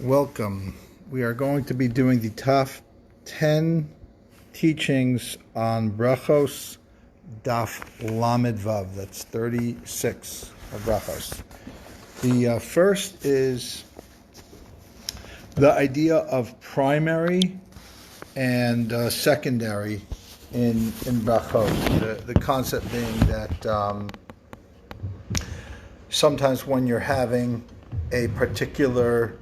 Welcome. We are going to be doing the top 10 teachings on Brachos Daf Lamed Vav. That's 36 of Brachos. The first is the idea of primary and secondary in Brachot. The concept being that sometimes when you're having a particular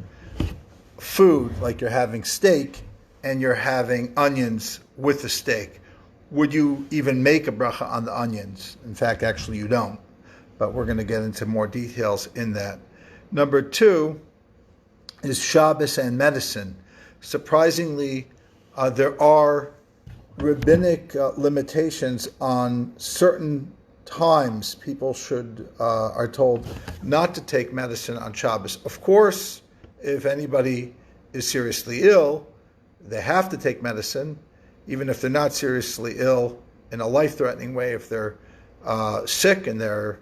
food, like you're having steak and you're having onions with the steak, would you even make a bracha on the onions? In fact, actually you don't, but we're going to get into more details in that. Number two is shabbos and medicine. Surprisingly, there are rabbinic limitations on certain times people are told not to take medicine on Shabbos. Of course, if anybody is seriously ill, they have to take medicine, even if they're not seriously ill in a life-threatening way. If they're sick and they're,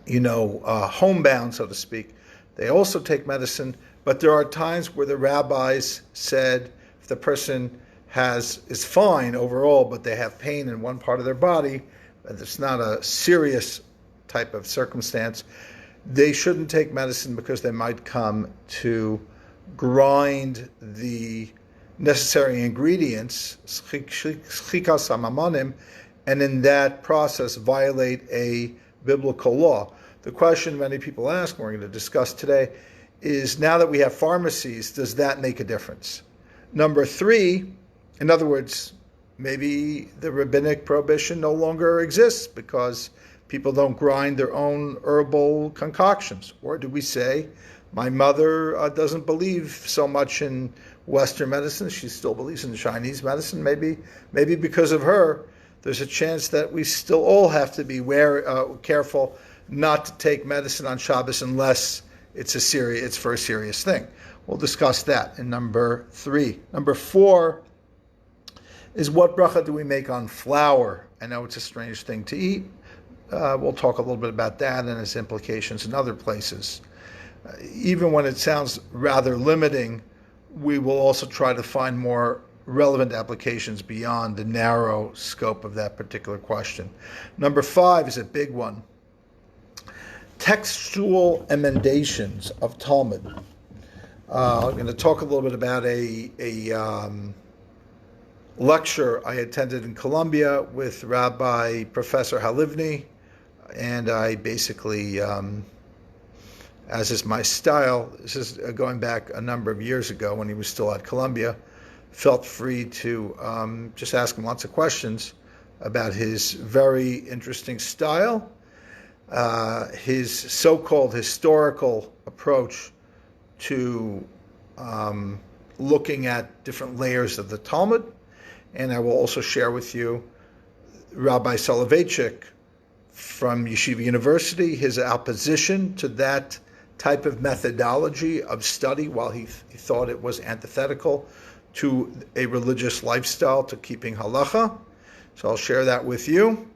homebound, so to speak, they also take medicine. But there are times where the rabbis said if the person is fine overall, but they have pain in one part of their body, and it's not a serious type of circumstance, they shouldn't take medicine because they might come to grind the necessary ingredients, and in that process violate a biblical law. The question many people ask, and we're going to discuss today, is now that we have pharmacies, does that make a difference? Number three, in other words, maybe the rabbinic prohibition no longer exists because people don't grind their own herbal concoctions. Or do we say, my mother doesn't believe so much in Western medicine, she still believes in Chinese medicine. Maybe because of her, there's a chance that we still all have to be careful not to take medicine on Shabbos unless it's for a serious thing. We'll discuss that in number three. Number four is what bracha do we make on flour? I know it's a strange thing to eat. We'll talk a little bit about that and its implications in other places. Even when it sounds rather limiting, we will also try to find more relevant applications beyond the narrow scope of that particular question. Number five is a big one. Textual emendations of Talmud. I'm going to talk a little bit about a lecture I attended in Columbia with Rabbi Professor Halivni, and I basically, as is my style, this is going back a number of years ago when he was still at Columbia, felt free to just ask him lots of questions about his very interesting style, his so-called historical approach to looking at different layers of the Talmud. And I will also share with you Rabbi Solovichek from Yeshiva University, his opposition to that type of methodology of study, while he thought it was antithetical to a religious lifestyle, to keeping halacha. So I'll share that with you.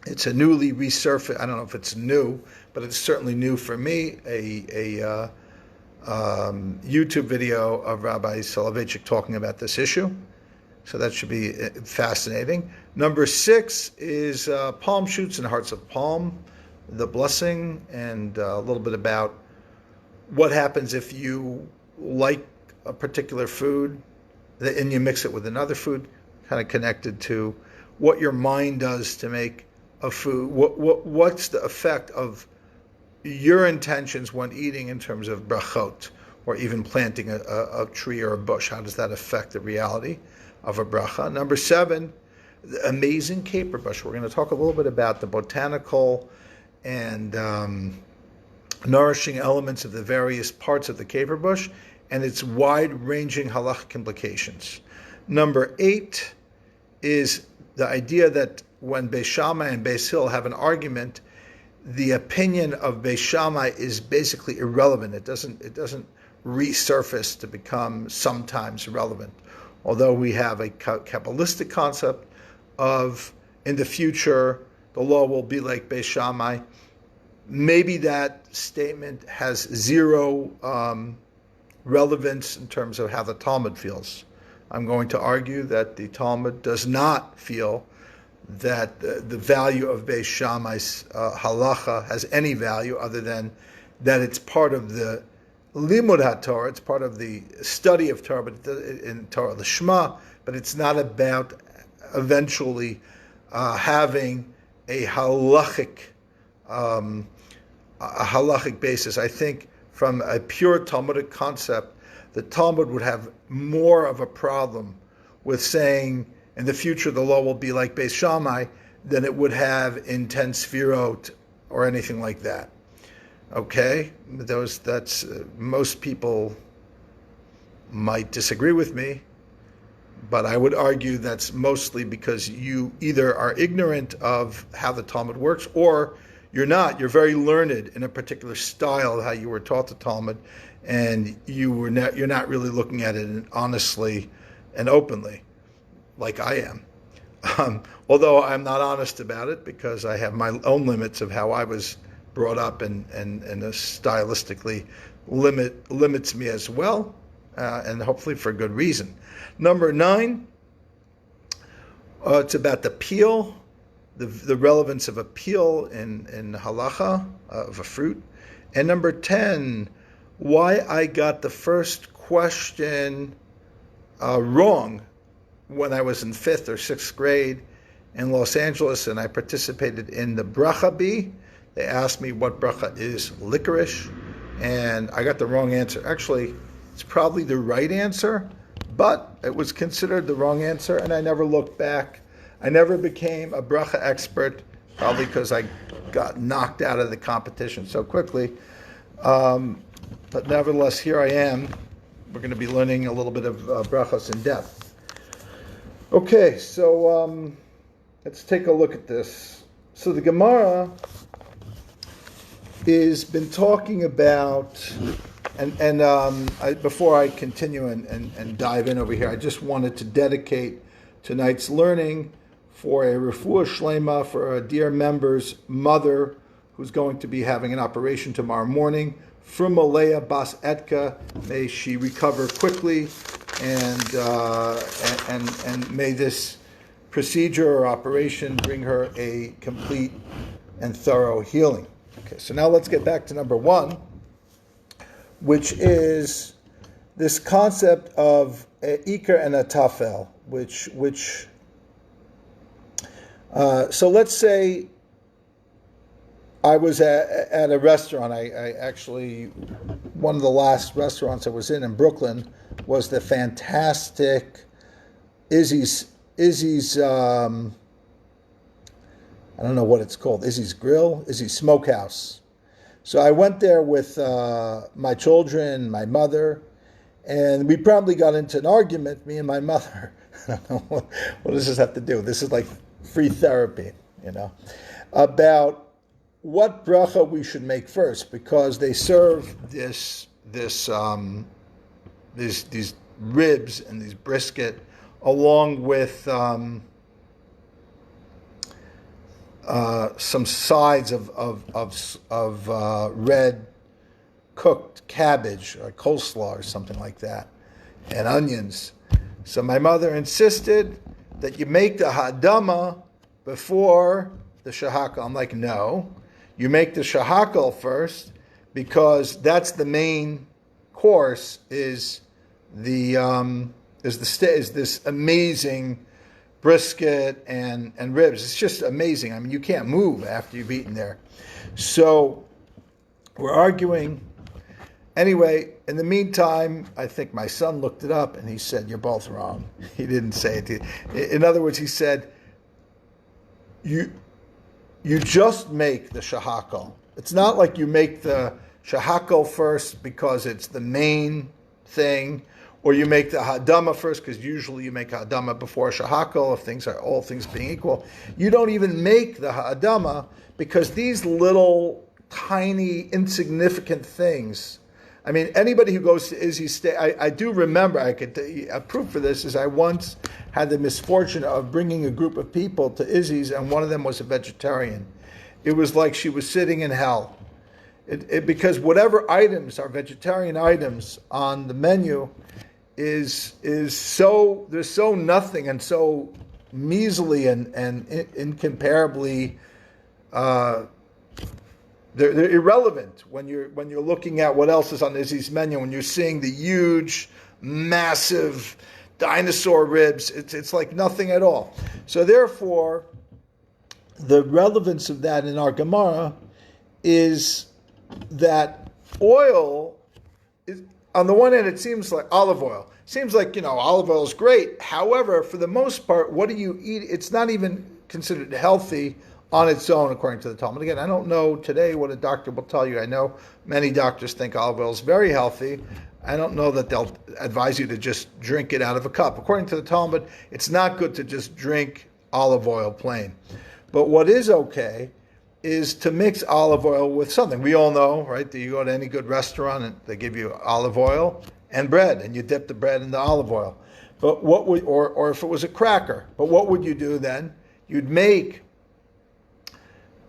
It's a newly resurfaced, I don't know if it's new, but it's certainly new for me, a YouTube video of Rabbi Solovichek talking about this issue. So that should be fascinating. Number six is palm shoots and hearts of palm, the blessing, and a little bit about what happens if you like a particular food and you mix it with another food, kind of connected to what your mind does to make a food. What's the effect of your intentions when eating in terms of brachot, or even planting a tree or a bush? How does that affect the reality of a bracha? Number seven, the amazing caper bush. We're going to talk a little bit about the botanical and nourishing elements of the various parts of the caper bush and its wide-ranging halachic implications. Number eight is the idea that when Bies Shamai and Bies Hillel have an argument, the opinion of Bies Shamai is basically irrelevant. It doesn't resurface to become sometimes relevant. Although we have a Kabbalistic concept of, in the future, the law will be like Bies Shamai, maybe that statement has zero relevance in terms of how the Talmud feels. I'm going to argue that the Talmud does not feel that the value of Bies Shamai's halacha has any value other than that it's part of the limud HaTorah, it's part of the study of Torah, but in Torah Lishma, but it's not about eventually having a halachic basis. I think from a pure Talmudic concept, the Talmud would have more of a problem with saying in the future the law will be like Bies Shamai than it would have in 10 Sfirot or anything like that. Okay, most people might disagree with me, but I would argue that's mostly because you either are ignorant of how the Talmud works, or you're not. You're very learned in a particular style of how you were taught the Talmud, and you're not really looking at it honestly and openly, like I am. Although I'm not honest about it because I have my own limits of how I was brought up, and stylistically limits me as well, and hopefully for good reason. Number 9, it's about the peel, the relevance of a peel in halacha of a fruit. And number 10, why I got the first question wrong when I was in 5th or 6th grade in Los Angeles, and I participated in the Bracha bee. They asked me what bracha is licorice, and I got the wrong answer. Actually, it's probably the right answer, but it was considered the wrong answer, and I never looked back. I never became a bracha expert, probably because I got knocked out of the competition so quickly. But nevertheless, here I am. We're going to be learning a little bit of brachos in depth. Okay, so let's take a look at this. So the Gemara has been talking about, before I continue and dive in over here, I just wanted to dedicate tonight's learning for a refuah shlema for a dear member's mother who's going to be having an operation tomorrow morning. Frumalea bas etka, may she recover quickly, and may this procedure or operation bring her a complete and thorough healing. Okay, so now let's get back to number 1, which is this concept of ikar and a tafel, so let's say I was at a restaurant. I actually, one of the last restaurants I was in Brooklyn was the fantastic Izzy's I don't know what it's called, Izzy's Grill, Izzy's Smokehouse. So I went there with my children, my mother, and we probably got into an argument, me and my mother. I don't know, what does this have to do? This is like free therapy, about what bracha we should make first, because they serve these ribs and these brisket along with some sides of red cooked cabbage or coleslaw or something like that, and onions. So my mother insisted that you make the hadama before the shahakal. I'm like, no, you make the shahakal first, because that's the main course. Is this amazing brisket and ribs. It's just amazing. I mean, you can't move after you've eaten there. So we're arguing. Anyway, in the meantime, I think my son looked it up and he said, "You're both wrong." He didn't say it. In other words, he said, you just make the shahakal. It's not like you make the shahakal first because it's the main thing, or you make the hadama first, because usually you make hadama before shahakal if all things being equal. You don't even make the hadama because these little tiny insignificant things. I mean, anybody who goes to Izzy's I do remember, a proof for this is I once had the misfortune of bringing a group of people to Izzy's, and one of them was a vegetarian. It was like she was sitting in hell. Because whatever items are vegetarian items on the menu is so, there's so nothing and so measly and incomparably they're irrelevant when you're looking at what else is on Izzy's menu, when you're seeing the huge, massive dinosaur ribs. It's like nothing at all. So therefore, the relevance of that in our Gemara is that oil is, on the one hand, it seems like olive oil. Seems like, olive oil is great. However, for the most part, what do you eat? It's not even considered healthy on its own, according to the Talmud. Again, I don't know today what a doctor will tell you. I know many doctors think olive oil is very healthy. I don't know that they'll advise you to just drink it out of a cup. According to the Talmud, it's not good to just drink olive oil plain. But what is okay is to mix olive oil with something. We all know, right, that you go to any good restaurant and they give you olive oil and bread, and you dip the bread in the olive oil. But what would, or if it was a cracker, but what would you do then? You'd make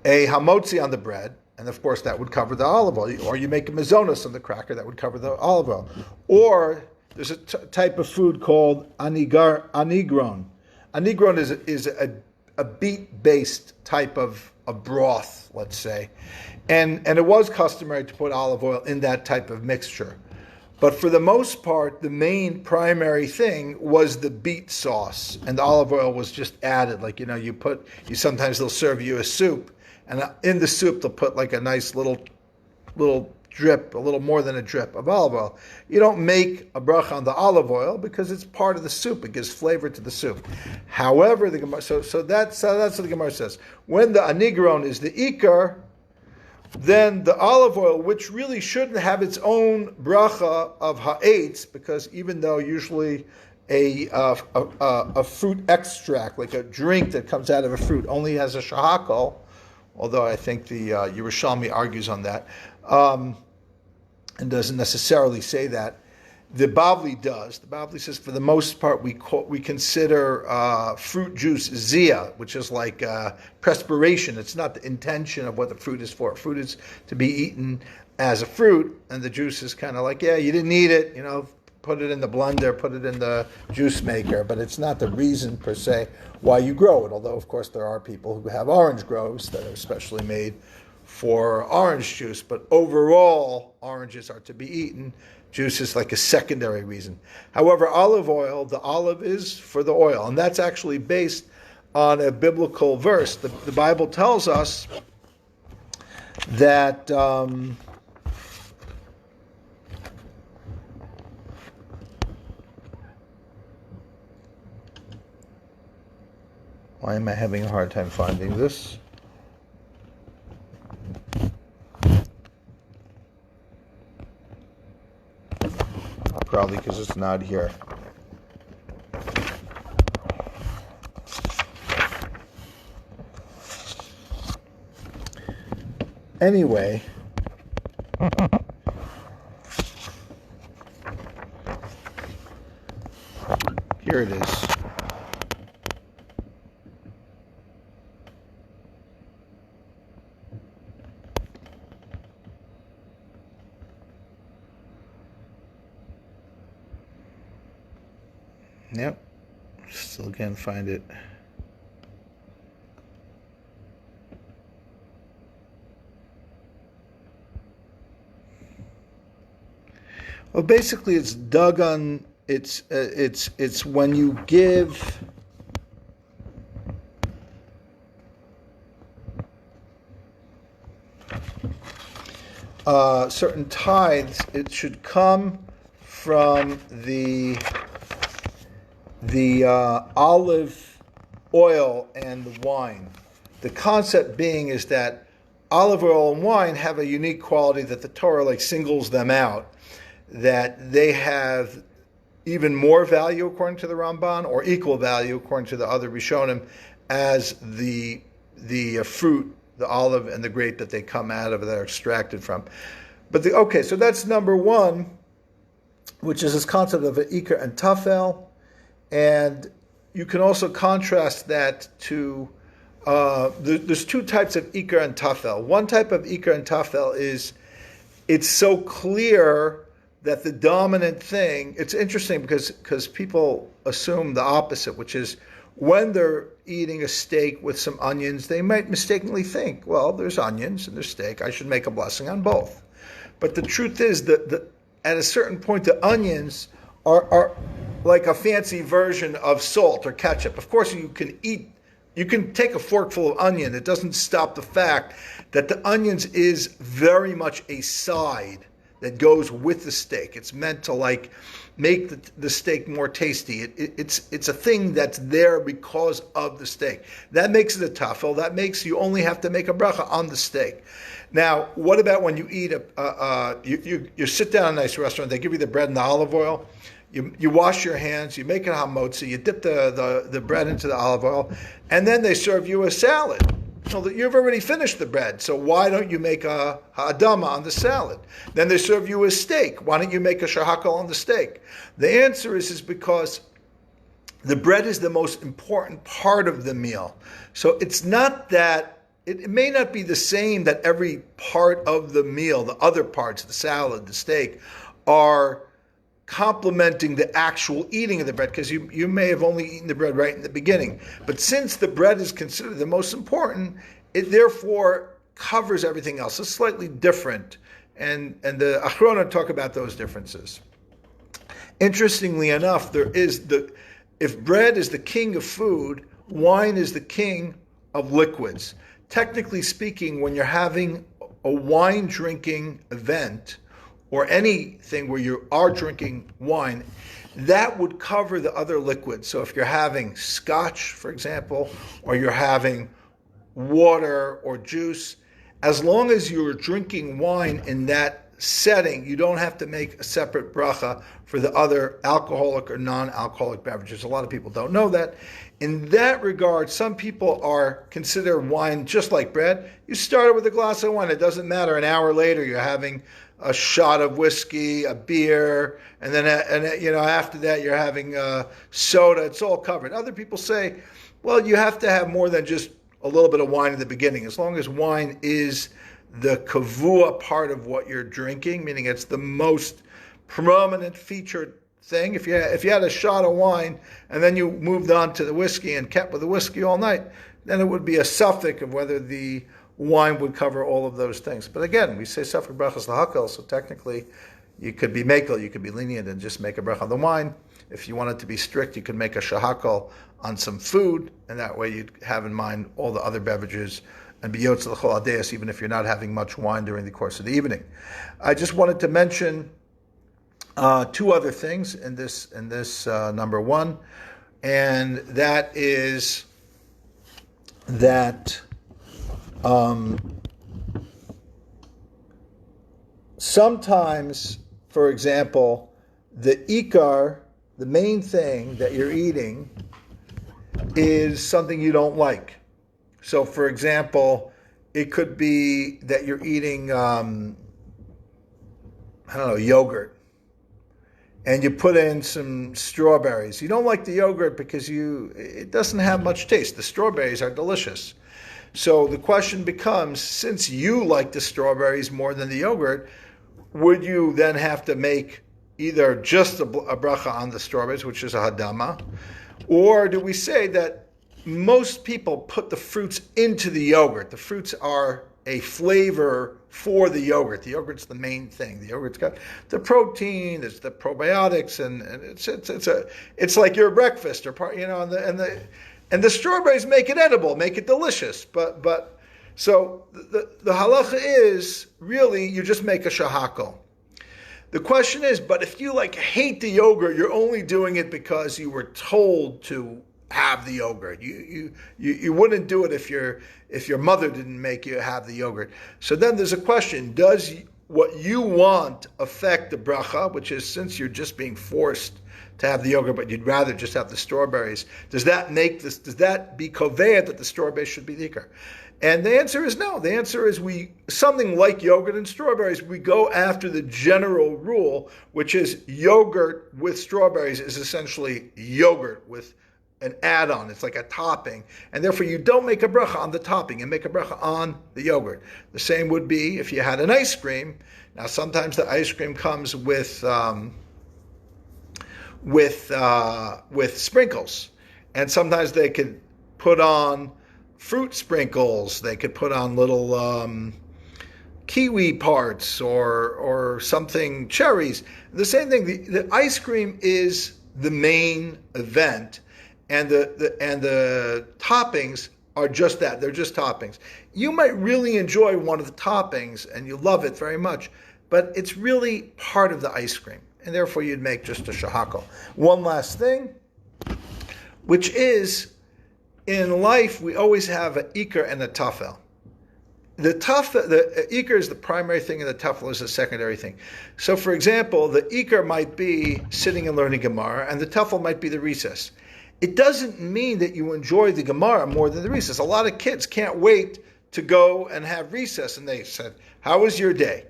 a hamotzi on the bread, and of course that would cover the olive oil. Or you make a mazonos on the cracker, that would cover the olive oil. Or there's a type of food called anigron. Anigron is a beet-based type of a broth, let's say. And it was customary to put olive oil in that type of mixture. But for the most part, the main primary thing was the beet sauce, and the olive oil was just added. Like, sometimes they'll serve you a soup, and in the soup they'll put like a nice little drip, a little more than a drip of olive oil. You don't make a bracha on the olive oil because it's part of the soup. It gives flavor to the soup. However, the Gemara, so that's what the Gemara says. When the anigron is the ikar, then the olive oil, which really shouldn't have its own bracha of ha'etz, because even though usually a fruit extract, like a drink that comes out of a fruit, only has a shahakal, although I think the Yerushalmi argues on that, and doesn't necessarily say that. The Bavli does. The Bavli says for the most part we consider fruit juice ziyah, which is like perspiration. It's not the intention of what the fruit is for. Fruit is to be eaten as a fruit, and the juice is kind of like, you didn't eat it, put it in the blender, put it in the juice maker, but it's not the reason per se why you grow it. Although, of course, there are people who have orange groves that are specially made for orange juice, but overall, oranges are to be eaten. Juice is like a secondary reason. However, olive oil, the olive is for the oil, and that's actually based on a biblical verse. The Bible tells us that why am I having a hard time finding this? Probably because it's not here. Anyway, here it is. Yep, still can't find it. Well, basically, it's dug on. It's when you give certain tithes. It should come from the olive oil and the wine. The concept being is that olive oil and wine have a unique quality that the Torah singles them out, that they have even more value according to the Ramban, or equal value according to the other Rishonim, as the fruit, the olive and the grape that they come out of, that are extracted from. But so that's number one, which is this concept of an ikar and tafel. And you can also contrast that to, there's two types of ikar and tafel. One type of ikar and tafel is it's so clear that the dominant thing, it's interesting because people assume the opposite, which is when they're eating a steak with some onions, they might mistakenly think, well, there's onions and there's steak, I should make a blessing on both. But the truth is that at a certain point, the onions are like a fancy version of salt or ketchup. Of course, you can take a forkful of onion. It doesn't stop the fact that the onions is very much a side that goes with the steak. It's meant to make the steak more tasty. It's a thing that's there because of the steak. That makes it a tafel. That makes you only have to make a bracha on the steak. Now, what about when you eat you sit down in a nice restaurant, they give you the bread and the olive oil, you wash your hands, you make a hamotzi, you dip the bread into the olive oil, and then they serve you a salad. So you've already finished the bread, so why don't you make a ha'adama on the salad? Then they serve you a steak. Why don't you make a shahakal on the steak? The answer is because the bread is the most important part of the meal. So it's not that, it may not be the same that every part of the meal, the other parts, the salad, the steak, are complementing the actual eating of the bread, because you may have only eaten the bread right in the beginning. But since the bread is considered the most important, it therefore covers everything else. It's slightly different. And the Achrona talk about those differences. Interestingly enough, if bread is the king of food, wine is the king of liquids. Technically speaking, when you're having a wine drinking event, or anything where you are drinking wine, that would cover the other liquids. So if you're having scotch, for example, or you're having water or juice, as long as you're drinking wine in that setting, you don't have to make a separate bracha for the other alcoholic or non-alcoholic beverages. A lot of people don't know that. In that regard, some people consider wine just like bread. You started with a glass of wine. It doesn't matter. An hour later, you're having a shot of whiskey, a beer, and then after that you're having soda. It's all covered. Other people say, well, you have to have more than just a little bit of wine in the beginning. As long as wine is the kavua part of what you're drinking, meaning it's the most prominent featured thing. If you had a shot of wine and then you moved on to the whiskey and kept with the whiskey all night, then it would be a suffix of whether the wine would cover all of those things. But again, we say Safek Brachos Lahakal, so technically you could be makel, you could be lenient and just make a bracha on the wine. If you wanted to be strict, you could make a shahakal on some food, and that way you'd have in mind all the other beverages and be yotz l'chol adeis, even if you're not having much wine during the course of the evening. I just wanted to mention two other things in this number one, and that is that sometimes, for example, the ikar, the main thing that you're eating, is something you don't like. So, for example, it could be that you're eating, yogurt, and you put in some strawberries. You don't like the yogurt because it doesn't have much taste. The strawberries are delicious. So the question becomes, since you like the strawberries more than the yogurt, would you then have to make either just a bracha on the strawberries, which is a hadama, or do we say that most people put the fruits into the yogurt? The fruits are a flavor for the yogurt. The yogurt's the main thing. The yogurt's got the protein, it's the probiotics, and it's like your breakfast, or part, and the strawberries make it edible, make it delicious. But so the halacha is really you just make a shahakal. The question is, but if you hate the yogurt, you're only doing it because you were told to have the yogurt. You wouldn't do it if your mother didn't make you have the yogurt. So then there's a question: does what you want affect the bracha? Which is, since you're just being forced to have the yogurt, but you'd rather just have the strawberries, does that be kovea that the strawberries should be the ikar? And the answer is no. The answer is something like yogurt and strawberries, we go after the general rule, which is yogurt with strawberries is essentially yogurt with an add-on. It's like a topping. And therefore you don't make a bracha on the topping and make a bracha on the yogurt. The same would be if you had an ice cream. Now, sometimes the ice cream comes with sprinkles, and sometimes they could put on fruit sprinkles. They could put on little kiwi parts or something, cherries. The same thing. The ice cream is the main event, and the toppings are just that. They're just toppings. You might really enjoy one of the toppings and you love it very much, but it's really part of the ice cream, and therefore you'd make just a shahakal. One last thing, which is, in life we always have an ikar and a tafel. The ikar is the primary thing, and the tafel is the secondary thing. So, for example, the ikar might be sitting and learning Gemara, and the tafel might be the recess. It doesn't mean that you enjoy the Gemara more than the recess. A lot of kids can't wait to go and have recess, and they said, "How was your day?"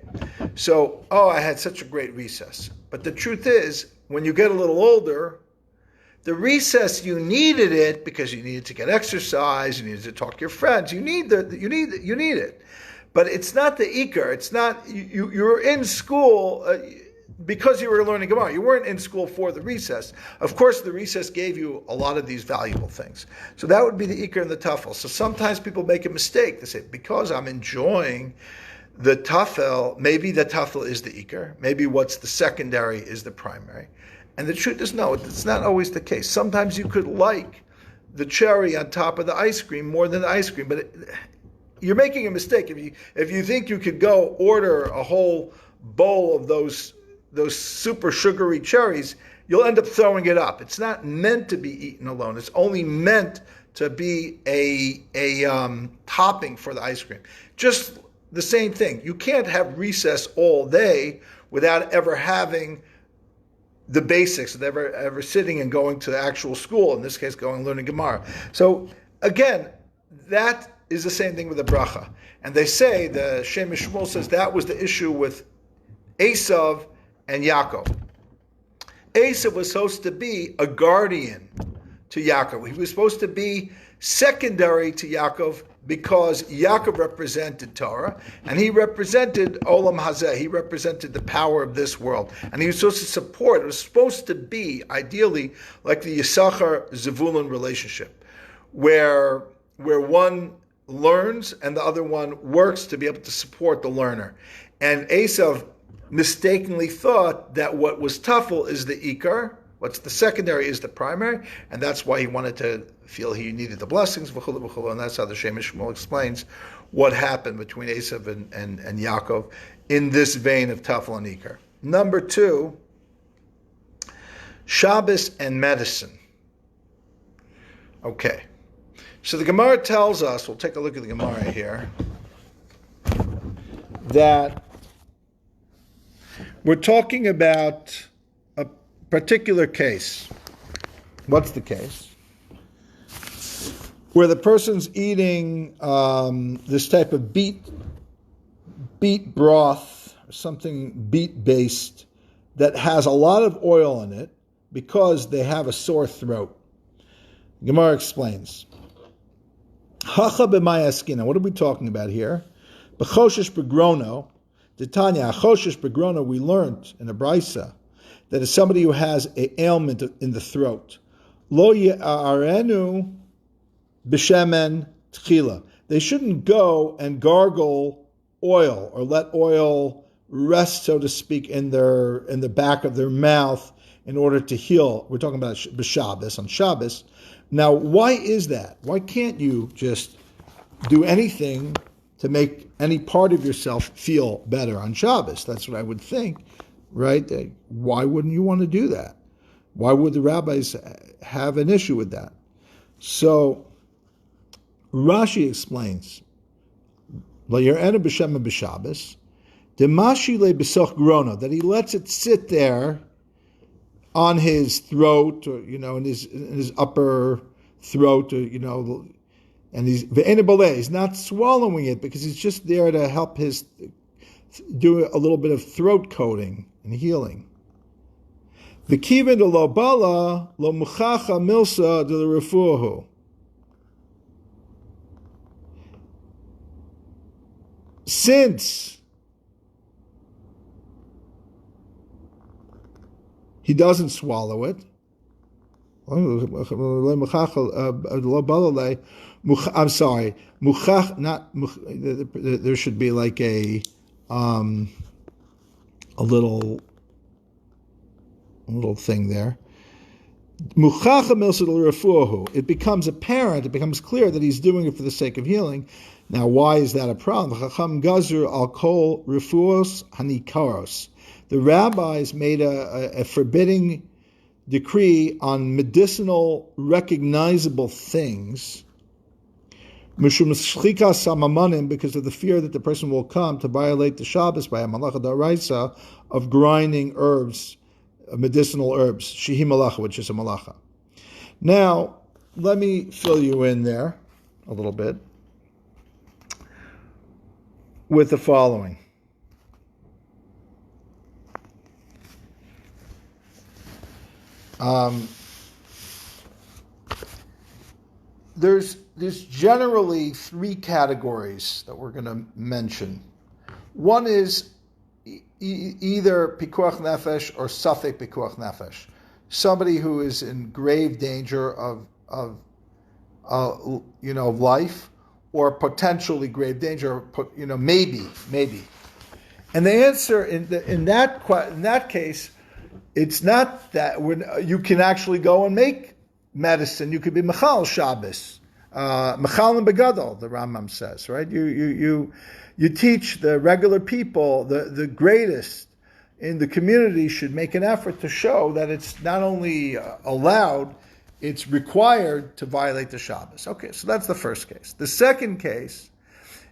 So, I had such a great recess. But the truth is, when you get a little older, the recess, you needed it because you needed to get exercise, you needed to talk to your friends. You need it, but it's not the ikar. It's not you were in school because you were learning Gemara. You weren't in school for the recess. Of course, the recess gave you a lot of these valuable things. So that would be the ikar and the tafel. So sometimes people make a mistake. They say, because I'm enjoying the tafel, maybe the tafel is the ikar. Maybe what's the secondary is the primary. And the truth is, no, it's not always the case. Sometimes you could like the cherry on top of the ice cream more than the ice cream, but you're making a mistake if you think you could go order a whole bowl of those super sugary cherries. You'll end up throwing it up. It's not meant to be eaten alone. It's only meant to be a topping for the ice cream. Just the same thing. You can't have recess all day without ever having the basics of ever sitting and going to actual school, in this case going learning Gemara. So again, that is the same thing with the bracha. And they say, the Shem Shmuel says, that was the issue with Esav and Yaakov. Esav was supposed to be a guardian to Yaakov. He was supposed to be secondary to Yaakov because Yaakov represented Torah, and he represented Olam Hazeh. He represented the power of this world. And he was supposed to support, it was supposed to be, ideally, like the Yisachar-Zevulun relationship, where one learns and the other one works to be able to support the learner. And Esav mistakenly thought that what was tafel is the ikar, what's the secondary is the primary, and that's why he wanted to feel he needed the blessings, and that's how the Shem Shmuel explains what happened between Esav and Yaakov in this vein of tafel and ikar. Number 2, Shabbos and medicine. Okay, so the Gemara tells us, we'll take a look at the Gemara here, that we're talking about a particular case. What's the case? Where the person's eating this type of beet broth, or something beet-based, that has a lot of oil in it because they have a sore throat. Gemara explains. Hacha b'mayaskina. What are we talking about here? B'choshesh b'grono. Titania, choshesh b'grono, we learned in a brisa that is somebody who has an ailment in the throat. Lo ye'arenu b'shemen tchila. They shouldn't go and gargle oil or let oil rest, so to speak, in the back of their mouth in order to heal. We're talking about b'Shabbos, on Shabbos. Now, why is that? Why can't you just do anything to make any part of yourself feel better on Shabbos? That's what I would think, right? Why wouldn't you want to do that? Why would the rabbis have an issue with that? So Rashi explains, that he lets it sit there on his throat, or in his upper throat, or and he's not swallowing it because he's just there to help do a little bit of throat coating and healing. V'kiven lo bala lo muchacha milsa de refuhu. Since he doesn't swallow it. I'm sorry. There should be like a little thing there. It becomes apparent, it becomes clear that he's doing it for the sake of healing. Now, why is that a problem? The rabbis made a forbidding decree on medicinal, recognizable things, because of the fear that the person will come to violate the shabbos by a malacha d'oraisa of grinding herbs, medicinal herbs, shehi malacha, which is a malacha. Now, let me fill you in there a little bit with the following. There's generally three categories that we're going to mention. One is either pikuach nefesh or safek pikuach nefesh. Somebody who is in grave danger of life, or potentially grave danger, maybe. And the answer in that case, it's not that you can actually go and make medicine. You could be mechal Shabbos, mechal and begadol. The Rambam says, right? You teach the regular people, the greatest in the community should make an effort to show that it's not only allowed, it's required to violate the Shabbos. Okay, so that's the first case. The second case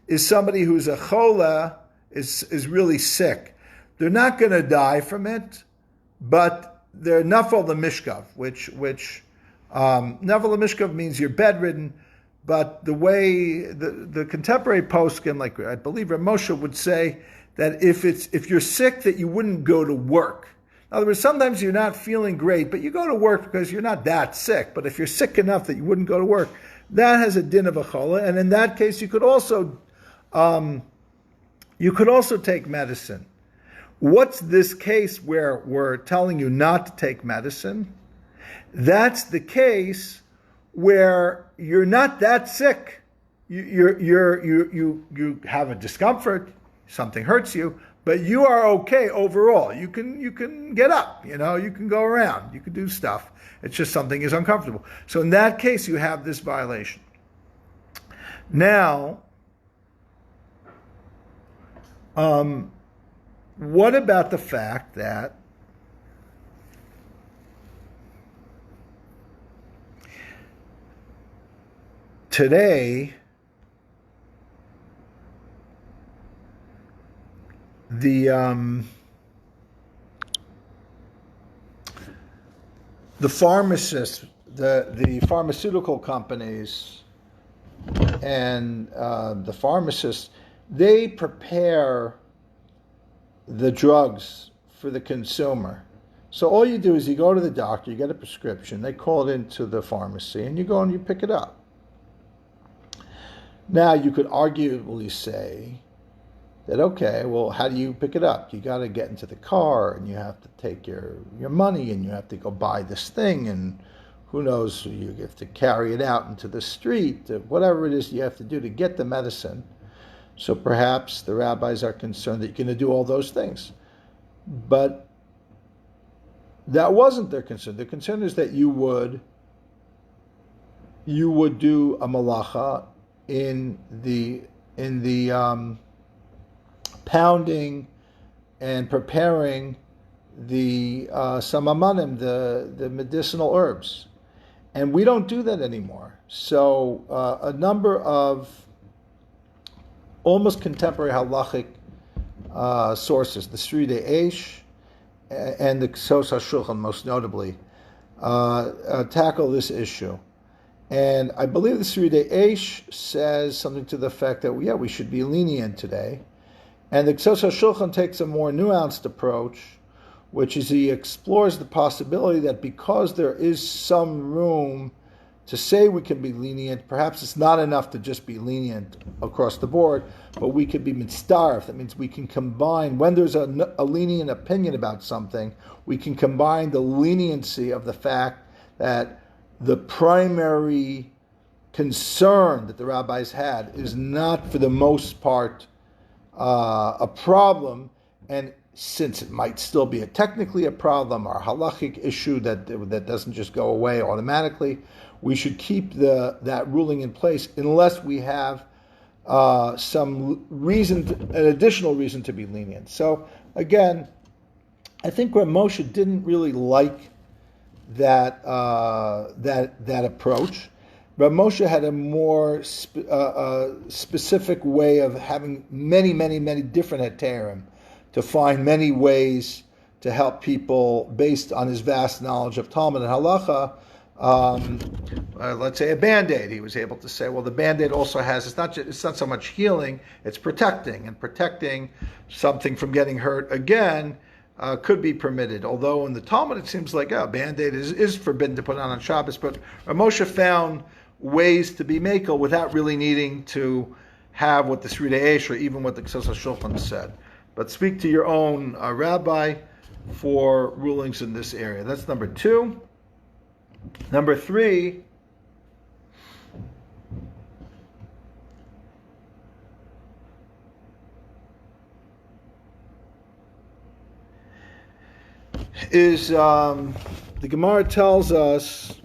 is somebody who's a chola, is really sick. They're not going to die from it, but they're nafal l'mishkav, which nafal l'mishkav means you're bedridden. But the way the contemporary poskim, like I believe Rav Moshe would say, that if you're sick, that you wouldn't go to work. In other words, sometimes you're not feeling great, but you go to work because you're not that sick. But if you're sick enough that you wouldn't go to work, that has a din of a chola, and in that case, you could also take medicine. What's this case where we're telling you not to take medicine? That's the case where you're not that sick. You have a discomfort, something hurts you, but you are okay overall. You can get up, you can go around, you can do stuff. It's just something is uncomfortable. So in that case, you have this violation. Now, what about the fact that today the pharmacists, the pharmaceutical companies, and the pharmacists, they prepare the drugs for the consumer. So all you do is you go to the doctor, you get a prescription, they call it into the pharmacy, and you go and you pick it up. Now you could arguably say that, okay, well, how do you pick it up? You got to get into the car, and you have to take your money, and you have to go buy this thing, and who knows, you have to carry it out into the street, whatever it is you have to do to get the medicine. So perhaps the rabbis are concerned that you're going to do all those things. But that wasn't their concern. Their concern is that you would do a malacha in the pounding and preparing the samamanim, the medicinal herbs. And we don't do that anymore. So a number of almost contemporary halachic sources, the Sridei Eish and the Ksos HaShulchan most notably, tackle this issue. And I believe the Sridei Eish says something to the effect that, we should be lenient today. And the Ksos HaShulchan takes a more nuanced approach, which is he explores the possibility that because there is some room to say we can be lenient. Perhaps it's not enough to just be lenient across the board, but we could be mitzdarf. That means we can combine, when there's a lenient opinion about something, we can combine the leniency of the fact that the primary concern that the rabbis had is not for the most part a problem, and since it might still be technically a problem or a halachic issue that doesn't just go away automatically, we should keep that ruling in place unless we have some reason, an additional reason to be lenient. So again, I think Rav Moshe didn't really like that approach. Rav Moshe had a more specific way of having many different heterim, to find many ways to help people based on his vast knowledge of Talmud and Halacha. Let's say a Band-Aid. He was able to say, well, the Band-Aid also has, it's not so much healing, it's protecting, and protecting something from getting hurt again could be permitted. Although in the Talmud it seems like a Band-Aid is forbidden to put on Shabbos, but Moshe found ways to be makel without really needing to have what the Sridei Eish or even what the Ksas HaShulchan said. But speak to your own rabbi for rulings in this area. That's number 2. Number 3, is the Gemara tells us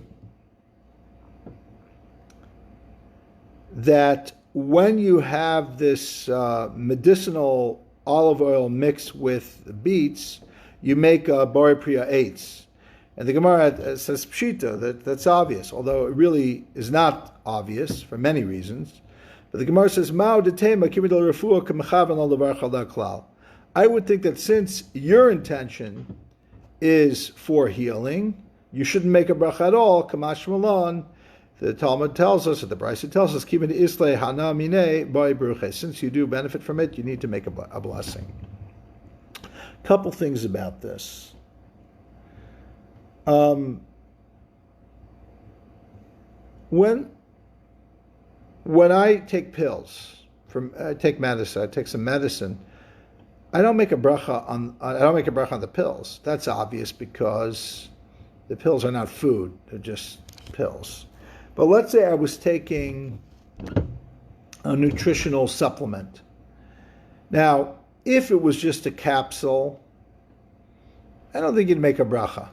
that when you have this medicinal olive oil mixed with beets, you make bori priya eitz. And the Gemara says pshita, that's obvious, although it really is not obvious for many reasons. But the Gemara says, Mao detema kimidol refuah k'mechavan al davar chal klal. I would think that since your intention is for healing, you shouldn't make a bracha at all. Kamash malon, the Talmud tells us, or the Brisa tells us, Kimin islay hana mine boi bruche. Since you do benefit from it, you need to make a blessing. Couple things about this. When I take pills, I take some medicine, I don't make a bracha on the pills. That's obvious because the pills are not food; they're just pills. But let's say I was taking a nutritional supplement. Now, if it was just a capsule, I don't think you'd make a bracha,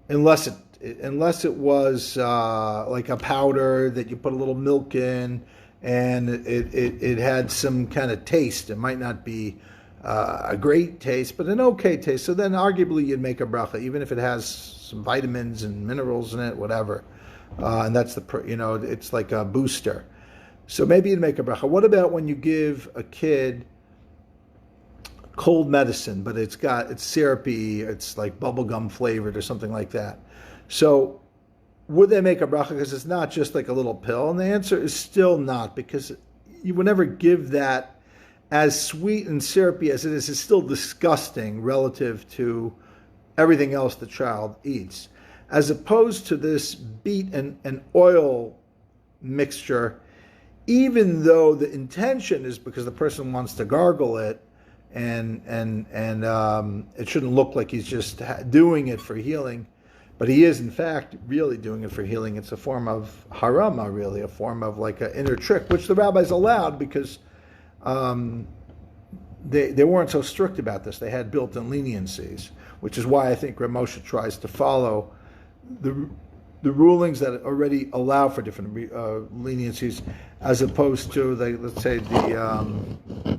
unless it was like a powder that you put a little milk in, and it had some kind of taste. It might not be a great taste, but an okay taste. So then, arguably, you'd make a bracha, even if it has some vitamins and minerals in it, whatever. And that's it's like a booster. So maybe you'd make a bracha. What about when you give a kid cold medicine, but it's syrupy, it's like bubblegum flavored or something like that? So would they make a bracha because it's not just like a little pill? And the answer is still not, because you would never give that as sweet and syrupy as it is. It's still disgusting relative to everything else the child eats. As opposed to this beet and oil mixture, even though the intention is because the person wants to gargle it, and it shouldn't look like he's just doing it for healing, but he is in fact really doing it for healing. It's a form of harama, really, a form of like an inner trick, which the rabbis allowed because they weren't so strict about this. They had built-in leniencies, which is why I think Rav Moshe tries to follow the rulings that already allow for different leniencies, as opposed to let's say the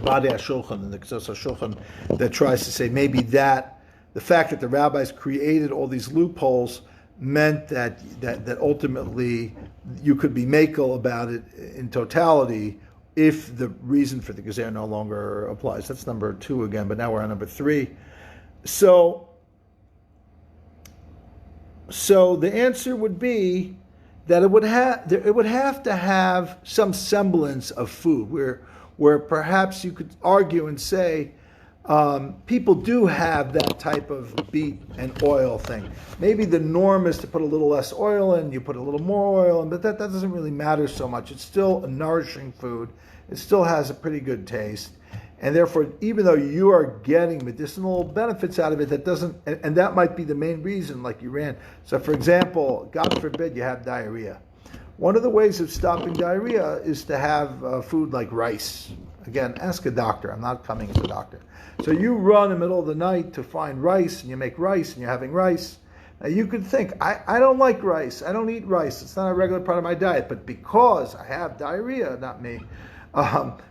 Badei HaShulchan and the Ksas HaShulchan that tries to say maybe that the fact that the rabbis created all these loopholes meant that ultimately you could be makel about it in totality if the reason for the gezer no longer applies. That's number 2 again, but now we're on number 3. So the answer would be that it would have to have some semblance of food, where perhaps you could argue and say people do have that type of beet and oil thing. Maybe the norm is to put a little less oil in, you put a little more oil in, but that doesn't really matter so much. It's still a nourishing food. It still has a pretty good taste. And therefore, even though you are getting medicinal benefits out of it, that doesn't, and that might be the main reason, like you ran. So for example, God forbid you have diarrhea. One of the ways of stopping diarrhea is to have food like rice. Again, ask a doctor. I'm not coming as a doctor. So you run in the middle of the night to find rice, and you make rice, and you're having rice. Now you could think, I don't like rice. I don't eat rice. It's not a regular part of my diet. But because I have diarrhea, not me,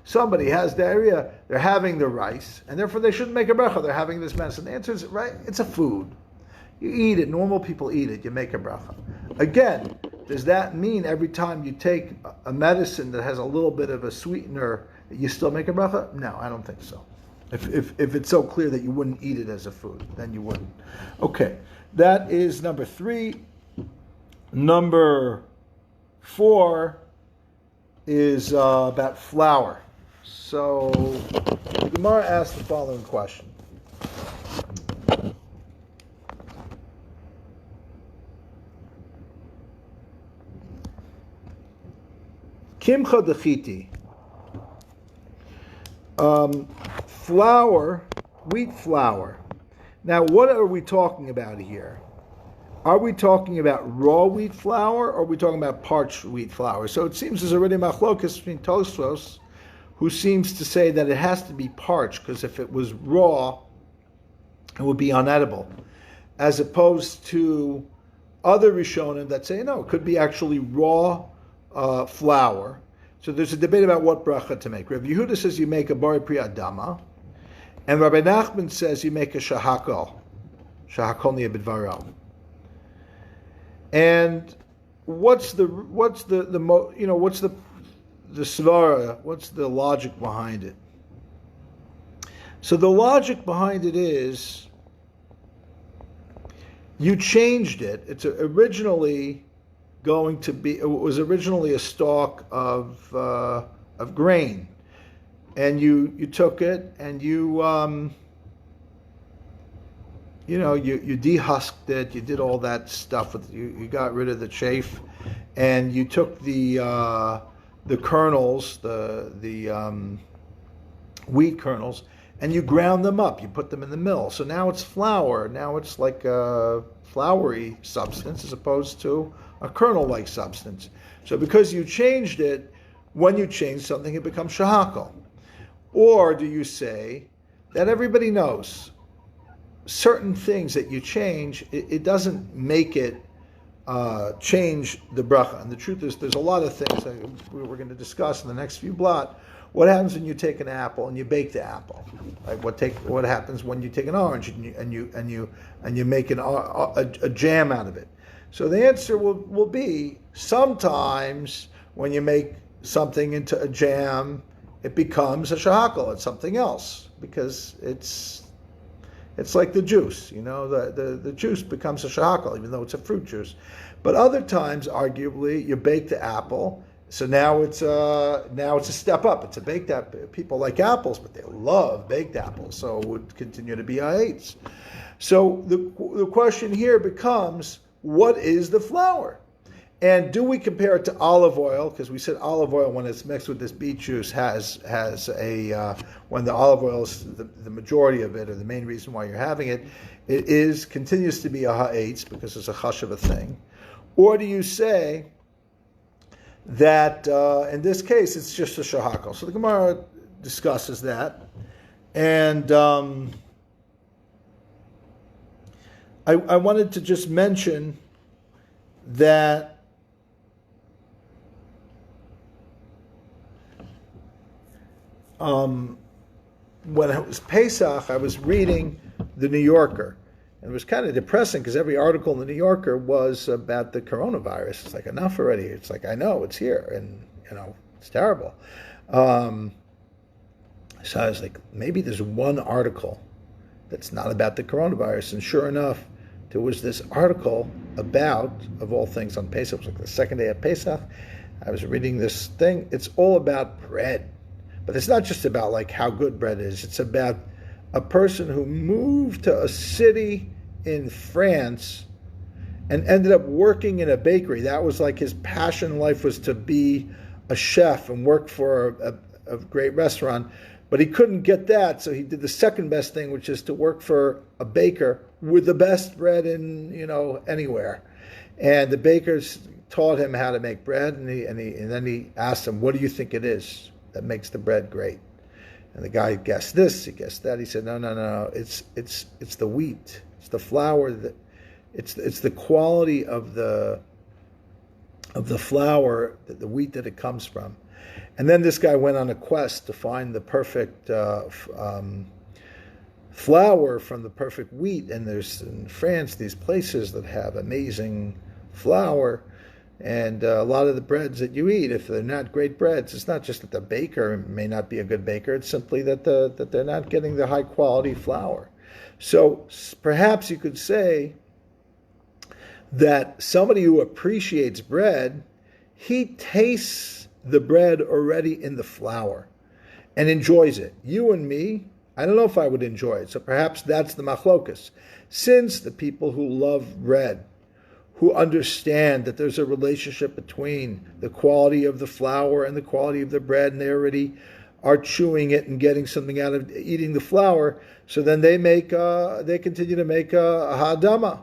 somebody has diarrhea, they're having the rice, and therefore they shouldn't make a bracha. They're having this medicine. The answer is, right, it's a food. You eat it. Normal people eat it. You make a bracha. Again, does that mean every time you take a medicine that has a little bit of a sweetener, you still make a bracha? No, I don't think so. If it's so clear that you wouldn't eat it as a food, then you wouldn't. Okay, that is number 3. Number 4 is about flour. So the Gemara asked the following question. Kimcha dechiti. Flour, wheat flour. Now, what are we talking about here? Are we talking about raw wheat flour, or are we talking about parched wheat flour? So it seems there's already machlokas between Tosfos, who seems to say that it has to be parched, because if it was raw, it would be unedible, as opposed to other Rishonim that say, no, it could be actually raw flour. So there's a debate about what bracha to make. Rav Yehuda says you make a bari pri adama, and Rabbi Nachman says you make a shahakol niya b'dvaro. And what's the svara? What's the logic behind it? So the logic behind it is you changed it. It was originally a stalk of grain, and you took it and you dehusked it. You did all that stuff with you got rid of the chaff, and you took the kernels, the wheat kernels, and you ground them up. You put them in the mill. So now it's flour. Now it's like a floury substance as opposed to a kernel-like substance. So because you changed it, when you change something, it becomes shahakal. Or do you say that everybody knows certain things that you change, it doesn't make it change the bracha. And the truth is, there's a lot of things that we're going to discuss in the next few blot. What happens when you take an apple and you bake the apple? Like what happens when you take an orange and you make a jam out of it? So the answer will be sometimes when you make something into a jam, it becomes a shahakal. It's something else because it's like the juice. The juice becomes a shahakal even though it's a fruit juice. But other times, arguably, you bake the apple. So now it's a step up. It's a baked apple. People like apples, but they love baked apples, so it would continue to be A8s. So the question here becomes, what is the flour? And do we compare it to olive oil? Because we said olive oil, when it's mixed with this beet juice, has when the olive oil is the majority of it, or the main reason why you're having it, continues to be a ha'etz because it's a chashuv thing. Or do you say that in this case it's just a shahakal? So the Gemara discusses that, and I wanted to just mention that when it was Pesach, I was reading the New Yorker. And it was kind of depressing because every article in the New Yorker was about the coronavirus. It's like, enough already. It's like, I know, it's here. And, it's terrible. So I was like, maybe there's one article that's not about the coronavirus. And sure enough, there was this article about, of all things, on Pesach. It was like the second day of Pesach. I was reading this thing. It's all about bread. But it's not just about like how good bread is. It's about a person who moved to a city in France and ended up working in a bakery. That was like his passion in life, was to be a chef and work for a great restaurant. But he couldn't get that, so he did the second best thing, which is to work for a baker with the best bread in, anywhere. And the bakers taught him how to make bread, and then he asked him, "What do you think it is that makes the bread great?" And the guy guessed this, he guessed that. He said, "No, it's the wheat, it's the flour, it's the quality of the flour, the wheat that it comes from." And then this guy went on a quest to find the perfect flour from the perfect wheat. And there's in France these places that have amazing flour. And a lot of the breads that you eat, if they're not great breads, it's not just that the baker may not be a good baker. It's simply that they're not getting the high quality flour. So perhaps you could say that somebody who appreciates bread, he tastes the bread already in the flour and enjoys it. You and me, I don't know if I would enjoy it. So perhaps that's the machlokas. Since the people who love bread, who understand that there's a relationship between the quality of the flour and the quality of the bread, and they already are chewing it and getting something out of eating the flour, so then they continue to make a ha'adama.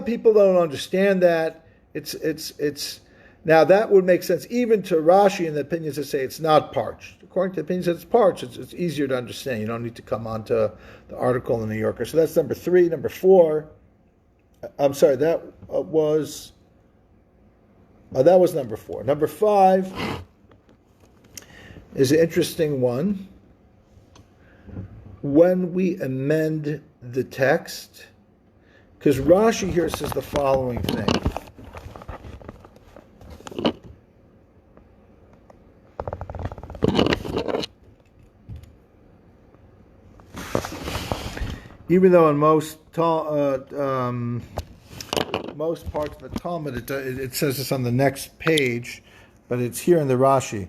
People don't understand that. It's now that would make sense even to Rashi and the opinions that say it's not parched. According to the opinions that it's parched, it's easier to understand. You don't need to come on to the article in the New Yorker. So that's number 3. Number 4. I'm sorry, that was number 4. Number 5 is an interesting one. When we amend the text, because Rashi here says the following thing. Even though in most parts of the Talmud it says this on the next page, but it's here in the Rashi.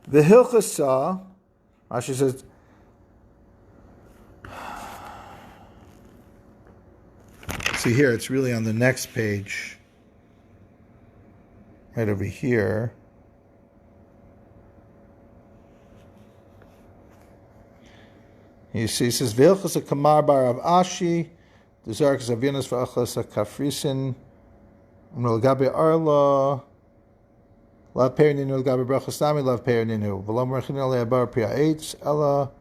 The Hilchasa, Rashi says, see here, it's really on the next page, right over here. You see, it says, "V'ilchas a kamar bar of Ashi, the zarkas avinas v'achlas a kafrisin, umnolgabe arla, lav perininu l'gabe brachos nami lav perininu, v'lam rechinel le'abar priya eitz, ela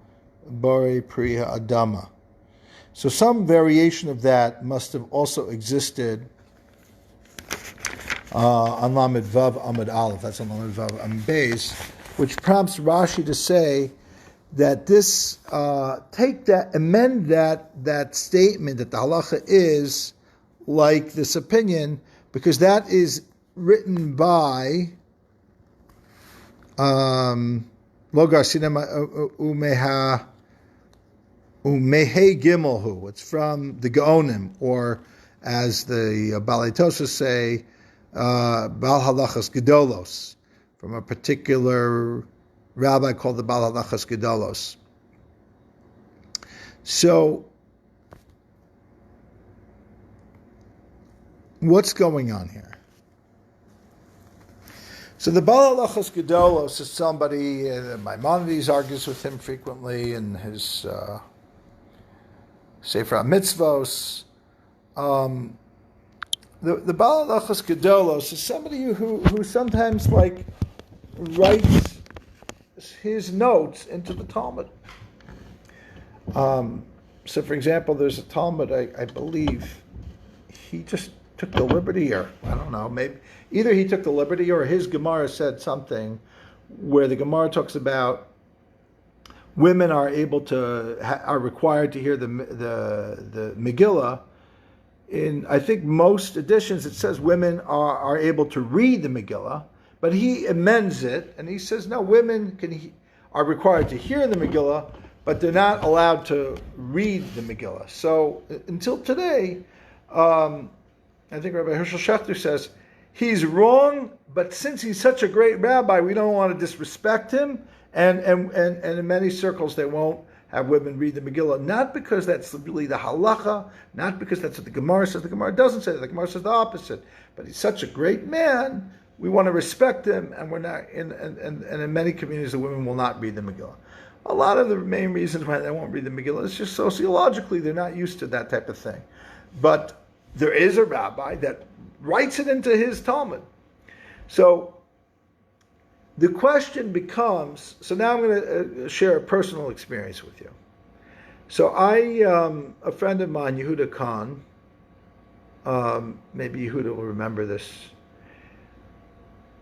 bari priya adama." So some variation of that must have also existed on Lamed Vav Amud Aleph. That's on Lamed Vav Amud Beis, which prompts Rashi to say that this amend that statement that the halacha is like this opinion, because that is written by Logar Sinema Umeha Umehe Gimelhu. It's from the Gaonim, or as the Balei Tosas say, Bal Halachas Gedolos, from a particular rabbi called the Bal Halachas Gedolos. So, what's going on here? So the Bal Halachas Gedolos is somebody, Maimonides argues with him frequently in his Sefer HaMitzvos. The Bal Halachas Gedolos is somebody who sometimes writes his notes into the Talmud. So, for example, there's a Talmud, I believe, he just took the liberty, or I don't know, maybe either he took the liberty or his Gemara said something where the Gemara talks about women are required to hear the Megillah. In, I think, most editions it says women are able to read the Megillah. But he amends it, and he says, no, women are required to hear the Megillah, but they're not allowed to read the Megillah. So until today, I think Rabbi Hershel Schachter says, he's wrong, but since he's such a great rabbi, we don't want to disrespect him, And in many circles, they won't have women read the Megillah, not because that's really the halacha, not because that's what the Gemara says. The Gemara doesn't say that. The Gemara says the opposite. But he's such a great man, we want to respect him, and we're not. And in many communities, the women will not read the Megillah. A lot of the main reasons why they won't read the Megillah is just sociologically they're not used to that type of thing. But there is a rabbi that writes it into his Talmud. So the question becomes, so now I'm going to share a personal experience with you. So a friend of mine, Yehuda Khan, maybe Yehuda will remember this.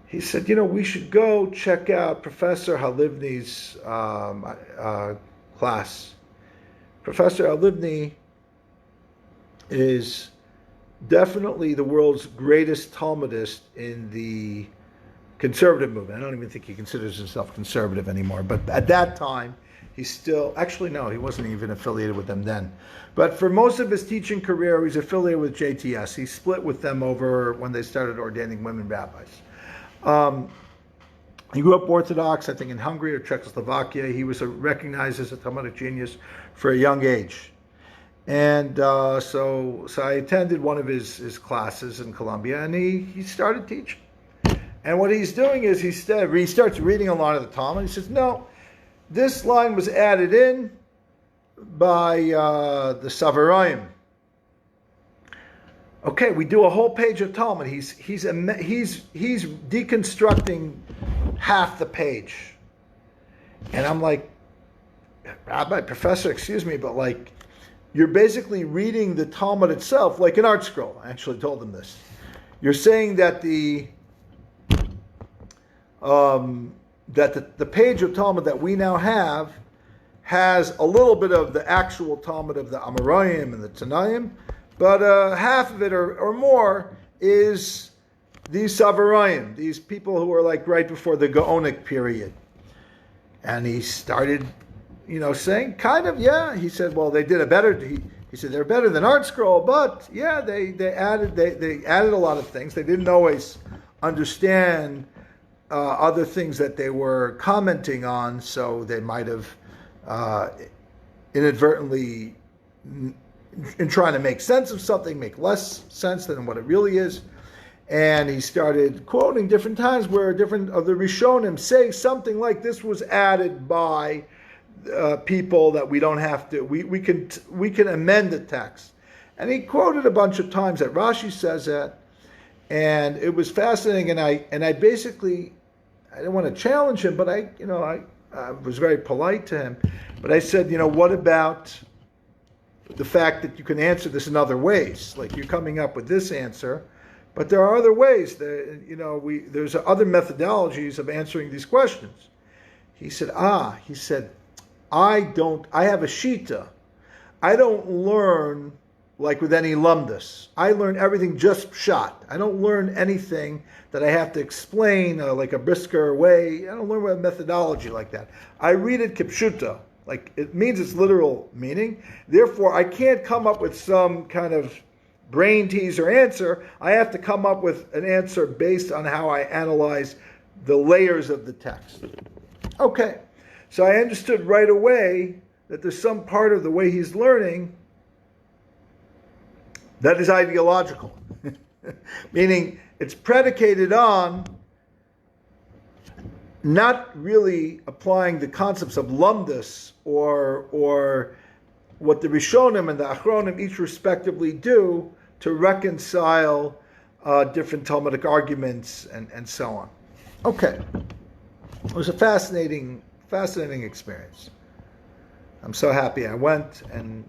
He said, we should go check out Professor Halivni's class. Professor Halivni is definitely the world's greatest Talmudist in the conservative movement. I don't even think he considers himself conservative anymore. But at that time, he's still, actually no, he wasn't even affiliated with them then. But for most of his teaching career, he's affiliated with JTS. He split with them over when they started ordaining women rabbis. He grew up Orthodox, I think in Hungary or Czechoslovakia. He was recognized as a Talmudic genius for a young age. And so I attended one of his classes in Columbia, and he started teaching. And what he's doing is he starts reading a lot of the Talmud. He says, no, this line was added in by the Savarayim. Okay, we do a whole page of Talmud. He's deconstructing half the page. And I'm like, Rabbi, Professor, excuse me, but like, you're basically reading the Talmud itself like an art scroll. I actually told him this. You're saying that the page of Talmud that we now have has a little bit of the actual Talmud of the Amoraim and the Tanaim, but half of it or more is these Savarayim, these people who are like right before the Gaonic period. And he started, saying kind of, yeah. He said, well, they did a better. He said they're better than Art Scroll, but yeah, they added a lot of things. They didn't always understand other things that they were commenting on, so they might have inadvertently, in trying to make sense of something, make less sense than what it really is. And he started quoting different times where different of the Rishonim say something like this was added by people that we don't have to. We can amend the text. And he quoted a bunch of times that Rashi says that, and it was fascinating. And I basically, I didn't want to challenge him, but I was very polite to him. But I said, what about the fact that you can answer this in other ways? Like you're coming up with this answer, but there are other ways that, there's other methodologies of answering these questions. He said, I have a shita. I don't learn like with any lumdus. I learn everything just shot. I don't learn anything that I have to explain like a brisker way. I don't learn with a methodology like that. I read it kipshuta, like it means its literal meaning. Therefore, I can't come up with some kind of brain teaser answer. I have to come up with an answer based on how I analyze the layers of the text. Okay, so I understood right away that there's some part of the way he's learning that is ideological, meaning it's predicated on not really applying the concepts of lumdus or what the Rishonim and the Achronim each respectively do to reconcile different Talmudic arguments and so on. Okay, it was a fascinating experience. I'm so happy I went and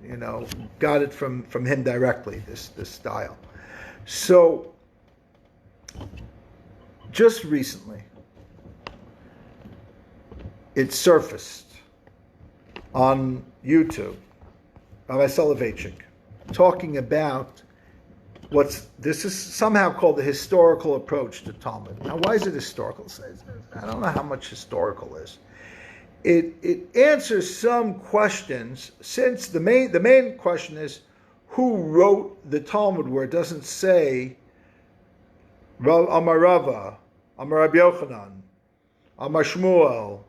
got it from him directly, this style. So just recently it surfaced on YouTube, Rabbi Solovichek, talking about this is somehow called the historical approach to Talmud. Now, why is it historical? I don't know how much historical is. It answers some questions, since the main question is who wrote the Talmud, where it doesn't say Amar Rava, Amar Rabbi Yochanan, Amar Shmuel,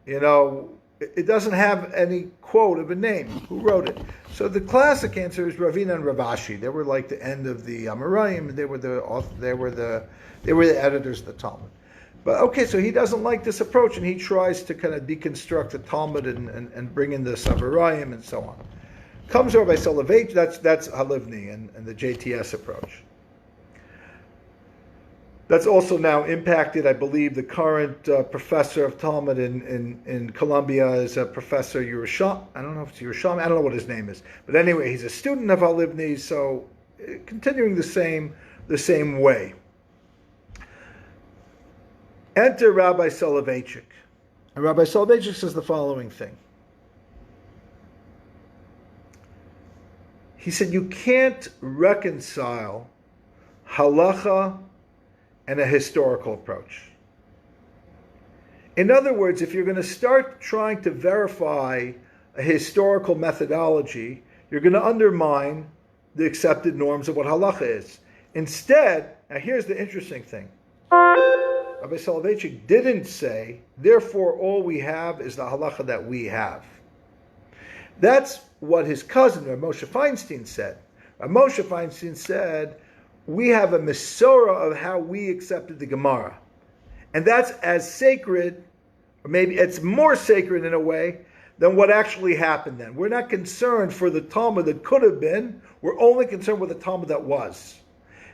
it doesn't have any quote of a name. Who wrote it? So the classic answer is Ravina and Ravashi. They were like the end of the Amoraim, and they were the editors of the Talmud. But okay, so he doesn't like this approach, and he tries to kind of deconstruct the Talmud and bring in the Amoraim and so on. Comes over by Solovichek, that's Halivni and the JTS approach. That's also now impacted, I believe, the current professor of Talmud in Columbia is Professor Yerushalmi. I don't know if it's Yerushalmi. I don't know what his name is. But anyway, he's a student of Halivni, so continuing the same way. Enter Rabbi Solovichek. And Rabbi Solovichek says the following thing. He said, you can't reconcile halacha and a historical approach. In other words, if you're going to start trying to verify a historical methodology, you're going to undermine the accepted norms of what halacha is. Instead, now here's the interesting thing. Rabbi Solovichek didn't say, therefore all we have is the halacha that we have. That's what his cousin, Rav Moshe Feinstein, said. Rav Moshe Feinstein said, we have a Mesorah of how we accepted the Gemara. And that's as sacred, or maybe it's more sacred in a way, than what actually happened then. We're not concerned for the Talmud that could have been, we're only concerned with the Talmud that was.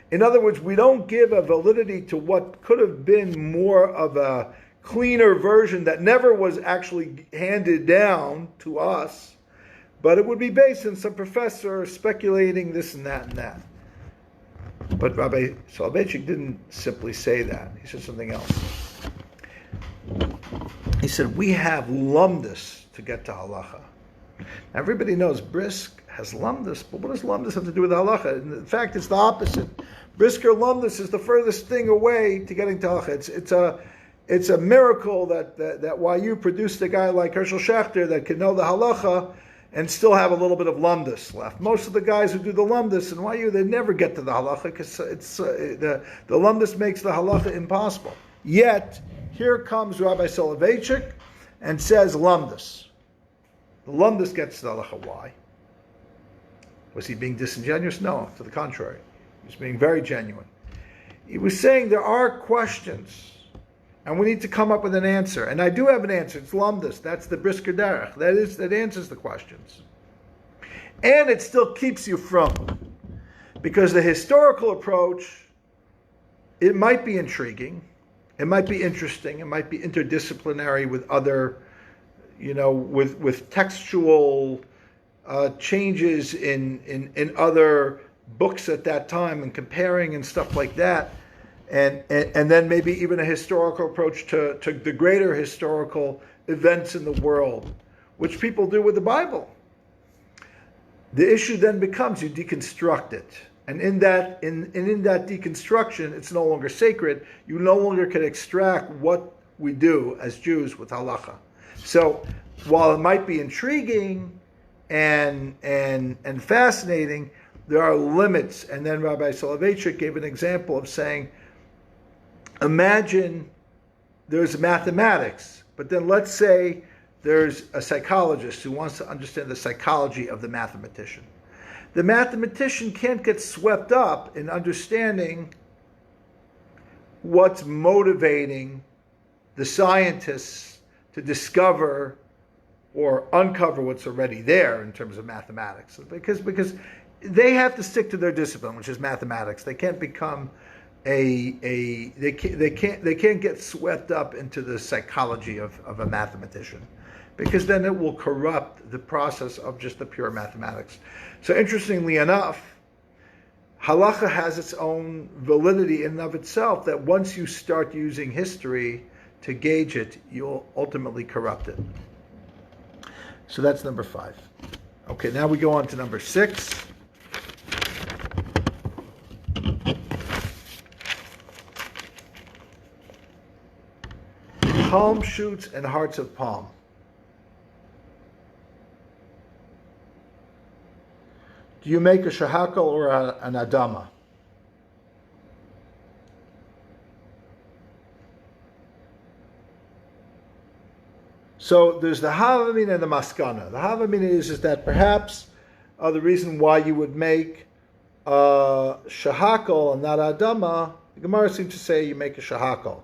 In other words, we don't give a validity to what could have been more of a cleaner version that never was actually handed down to us, but it would be based on some professor speculating this and that and that. But Rabbi Solovichek didn't simply say that. He said something else. He said, we have lumdus to get to halacha. Everybody knows brisk has lumdus, but what does lumdus have to do with halacha? In fact, it's the opposite. Brisker lumdus is the furthest thing away to getting to halacha. It's a miracle that while you produced a guy like Herschel Schachter that can know the halacha and still have a little bit of lumdus left. Most of the guys who do the lumdus and YU, they never get to the halacha because the lumdus makes the halacha impossible. Yet, here comes Rabbi Solovichek and says lumdus. The lumdus gets to the halacha. Why? Was he being disingenuous? No, to the contrary. He was being very genuine. He was saying there are questions and we need to come up with an answer. And I do have an answer. It's lumdus. That's the brisker derech. That answers the questions. And it still keeps you from. Because the historical approach, it might be intriguing. It might be interesting. It might be interdisciplinary with other, with textual changes in other books at that time and comparing and stuff like that. And then maybe even a historical approach to the greater historical events in the world, which people do with the Bible. The issue then becomes you deconstruct it. And in that deconstruction, it's no longer sacred. You no longer can extract what we do as Jews with halacha. So while it might be intriguing and fascinating, there are limits. And then Rabbi Solovichek gave an example of saying, imagine there's mathematics, but then let's say there's a psychologist who wants to understand the psychology of the mathematician. The mathematician can't get swept up in understanding what's motivating the scientists to discover or uncover what's already there in terms of mathematics. Because they have to stick to their discipline, which is mathematics. They can't become they can't get swept up into the psychology of a mathematician, because then it will corrupt the process of just the pure mathematics. So interestingly enough, halacha has its own validity in and of itself, that once you start using history to gauge it, you'll ultimately corrupt it. So that's number 5. Okay, now we go on to number 6. Palm shoots and hearts of palm. Do you make a shahakal or an adama? So there's the Havamina and the Maskana. The Havamina is that perhaps the reason why you would make shahakal and not Adama, the Gemara seems to say you make a shahakal.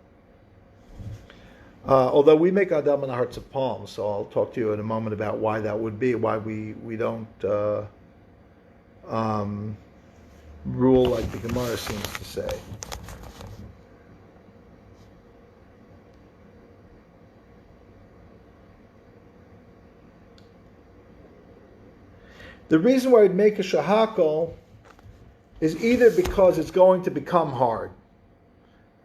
Although we make Adama in the hearts of palm, so I'll talk to you in a moment about why that would be, why we don't rule like the Gemara seems to say. The reason why we'd make a shahakal is either because it's going to become hard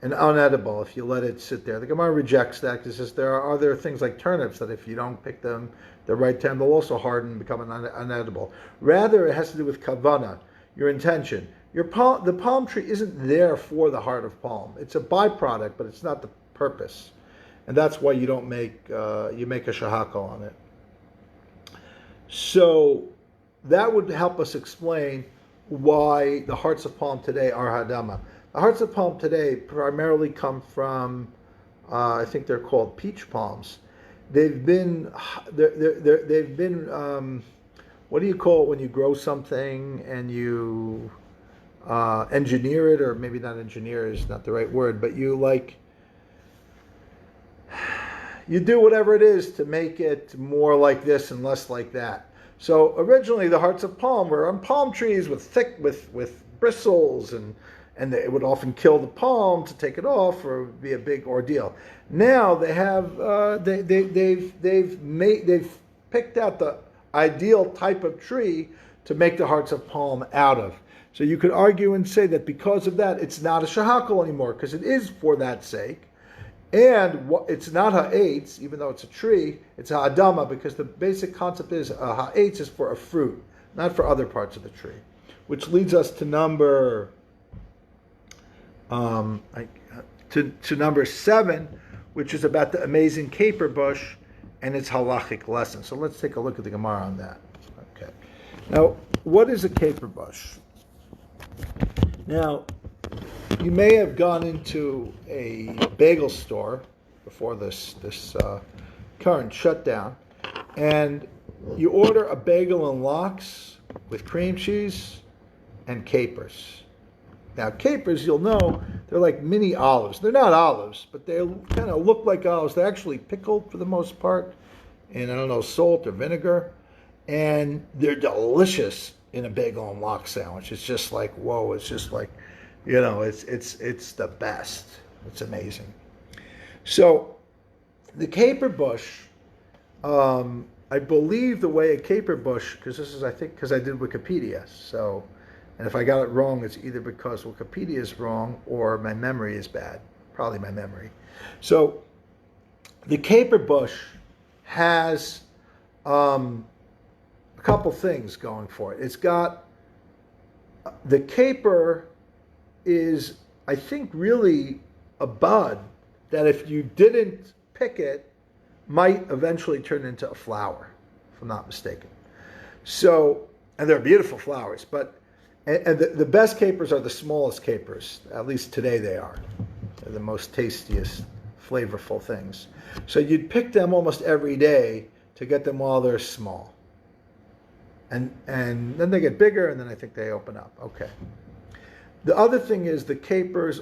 and unedible if you let it sit there. The Gemara rejects that because it says there are other things like turnips that if you don't pick them the right time, they'll also harden and become unedible. Rather, it has to do with kavana, your intention. The palm tree isn't there for the heart of palm. It's a byproduct, but it's not the purpose. And that's why you don't make, you make a shahakal on it. So that would help us explain why the hearts of palm today are hadama. The hearts of palm today primarily come from, I think they're called peach palms. They've been, what do you call it when you grow something and you engineer it, or maybe not engineer is not the right word, but you do whatever it is to make it more like this and less like that. So originally the hearts of palm were on palm trees with bristles, and it would often kill the palm to take it off, or it would be a big ordeal. Now they have they've picked out the ideal type of tree to make the hearts of palm out of. So you could argue and say that because of that, it's not a shahakal anymore, because it is for that sake. And it's not ha'etz, even though it's a tree, it's ha'adama, because the basic concept is ha'etz is for a fruit, not for other parts of the tree. Which leads us to number number 7, which is about the amazing caper bush and its halachic lesson. So let's take a look at the Gemara on that. Okay. Now, what is a caper bush? Now, you may have gone into a bagel store before this current shutdown, and you order a bagel and lox with cream cheese and capers. Now, capers, you'll know, they're like mini olives. They're not olives, but they kind of look like olives. They're actually pickled for the most part in, salt or vinegar, and they're delicious in a bagel and lox sandwich. It's just like, whoa, it's just like, it's the best. It's amazing. So the caper bush, I believe the way a caper bush, because I did Wikipedia. So, and if I got it wrong, it's either because Wikipedia is wrong or my memory is bad. Probably my memory. So the caper bush has a couple things going for it. It's got the caper is, I think, really a bud that if you didn't pick it, might eventually turn into a flower, if I'm not mistaken. So, and they're beautiful flowers, but and the best capers are the smallest capers. At least today they are. They're the most tastiest, flavorful things. So you'd pick them almost every day to get them while they're small. And then they get bigger, and then I think they open up. Okay. The other thing is the caper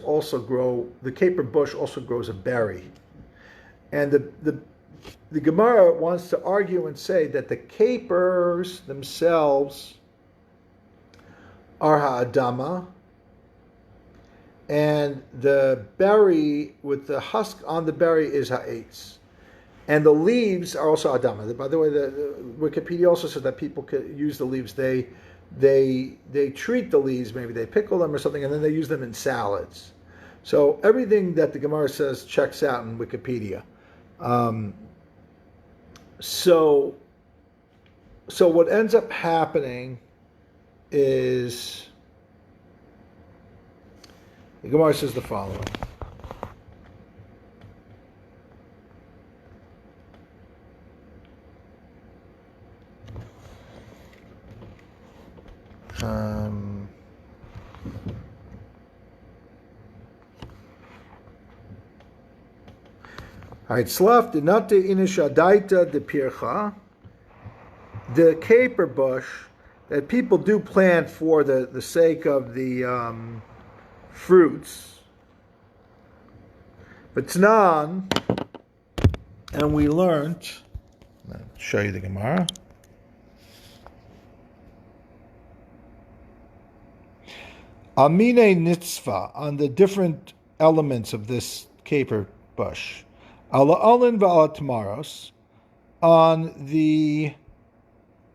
bush also grows a berry. And the Gemara wants to argue and say that the capers themselves are ha'adama, and the berry with the husk on the berry is ha'etz. And the leaves are also adama. By the way, the Wikipedia also says that people could use the leaves. They treat the leaves, maybe they pickle them or something, and then they use them in salads. So everything that the Gemara says checks out in Wikipedia. So what ends up happening is the Gemara says the following. Slaf de nate inishadaita de pircha. The caper bush that people do plant for the sake of the fruits. But Tnan, and we learned, I'll show you the Gemara. Amine nitzva, on the different elements of this caper bush. Ala alin va'ala tamaros, on the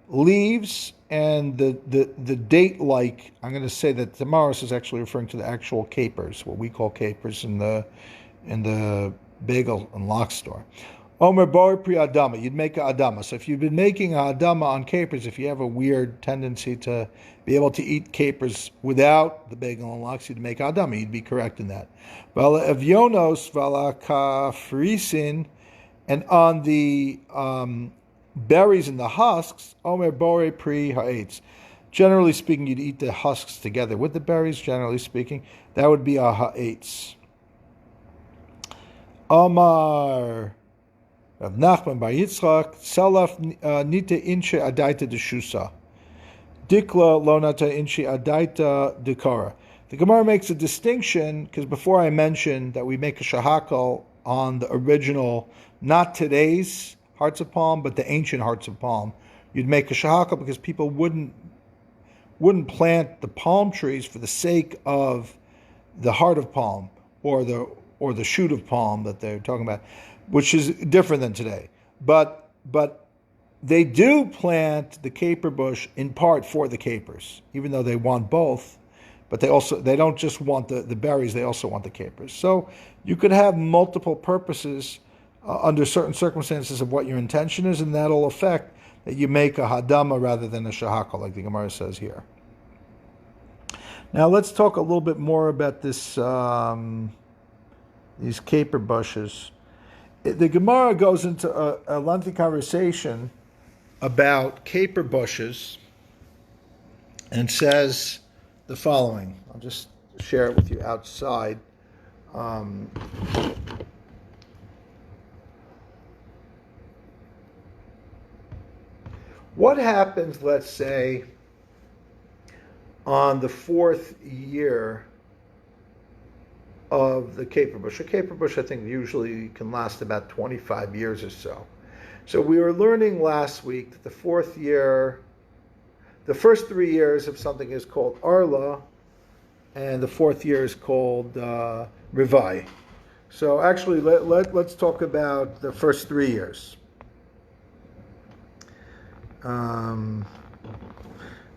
leaves and the date-like. I'm going to say that tamaros is actually referring to the actual capers, what we call capers in the bagel and lock store. Omer bar pri adama, you'd make a adama. So if you've been making a adama on capers, if you have a weird tendency to be able to eat capers without the bagel and lox, you'd make adama. You'd be correct in that. Vala evyonos vala kafrisin, and on the berries and the husks, omer bore pri ha'etz. Generally speaking, you'd eat the husks together with the berries. Generally speaking, that would be a ha'etz. Omar Rav Nachman bar Yitzchak salaf nite inche adaita deshusa dikla lonata inche adaita dekara. The Gemara makes a distinction because before I mentioned that we make a shahakal on the original, not today's hearts of palm, but the ancient hearts of palm. You'd make a shahakal because people wouldn't plant the palm trees for the sake of the heart of palm or the shoot of palm that they're talking about, which is different than today. But they do plant the caper bush in part for the capers, even though they want both. But they don't just want the berries, they also want the capers. So you could have multiple purposes under certain circumstances of what your intention is, and that'll affect that you make a hadama rather than a shahakal, like the Gemara says here. Now let's talk a little bit more about this these caper bushes. The Gemara goes into a lengthy conversation about caper bushes and says the following. I'll just share it with you outside. What happens, let's say, on the 4th year of the caper bush? A caper bush, I think, usually can last about 25 years or so. So we were learning last week that the 4th year, the first 3 years of something is called arla, and the 4th year is called rivai. So actually, let's talk about the first 3 years.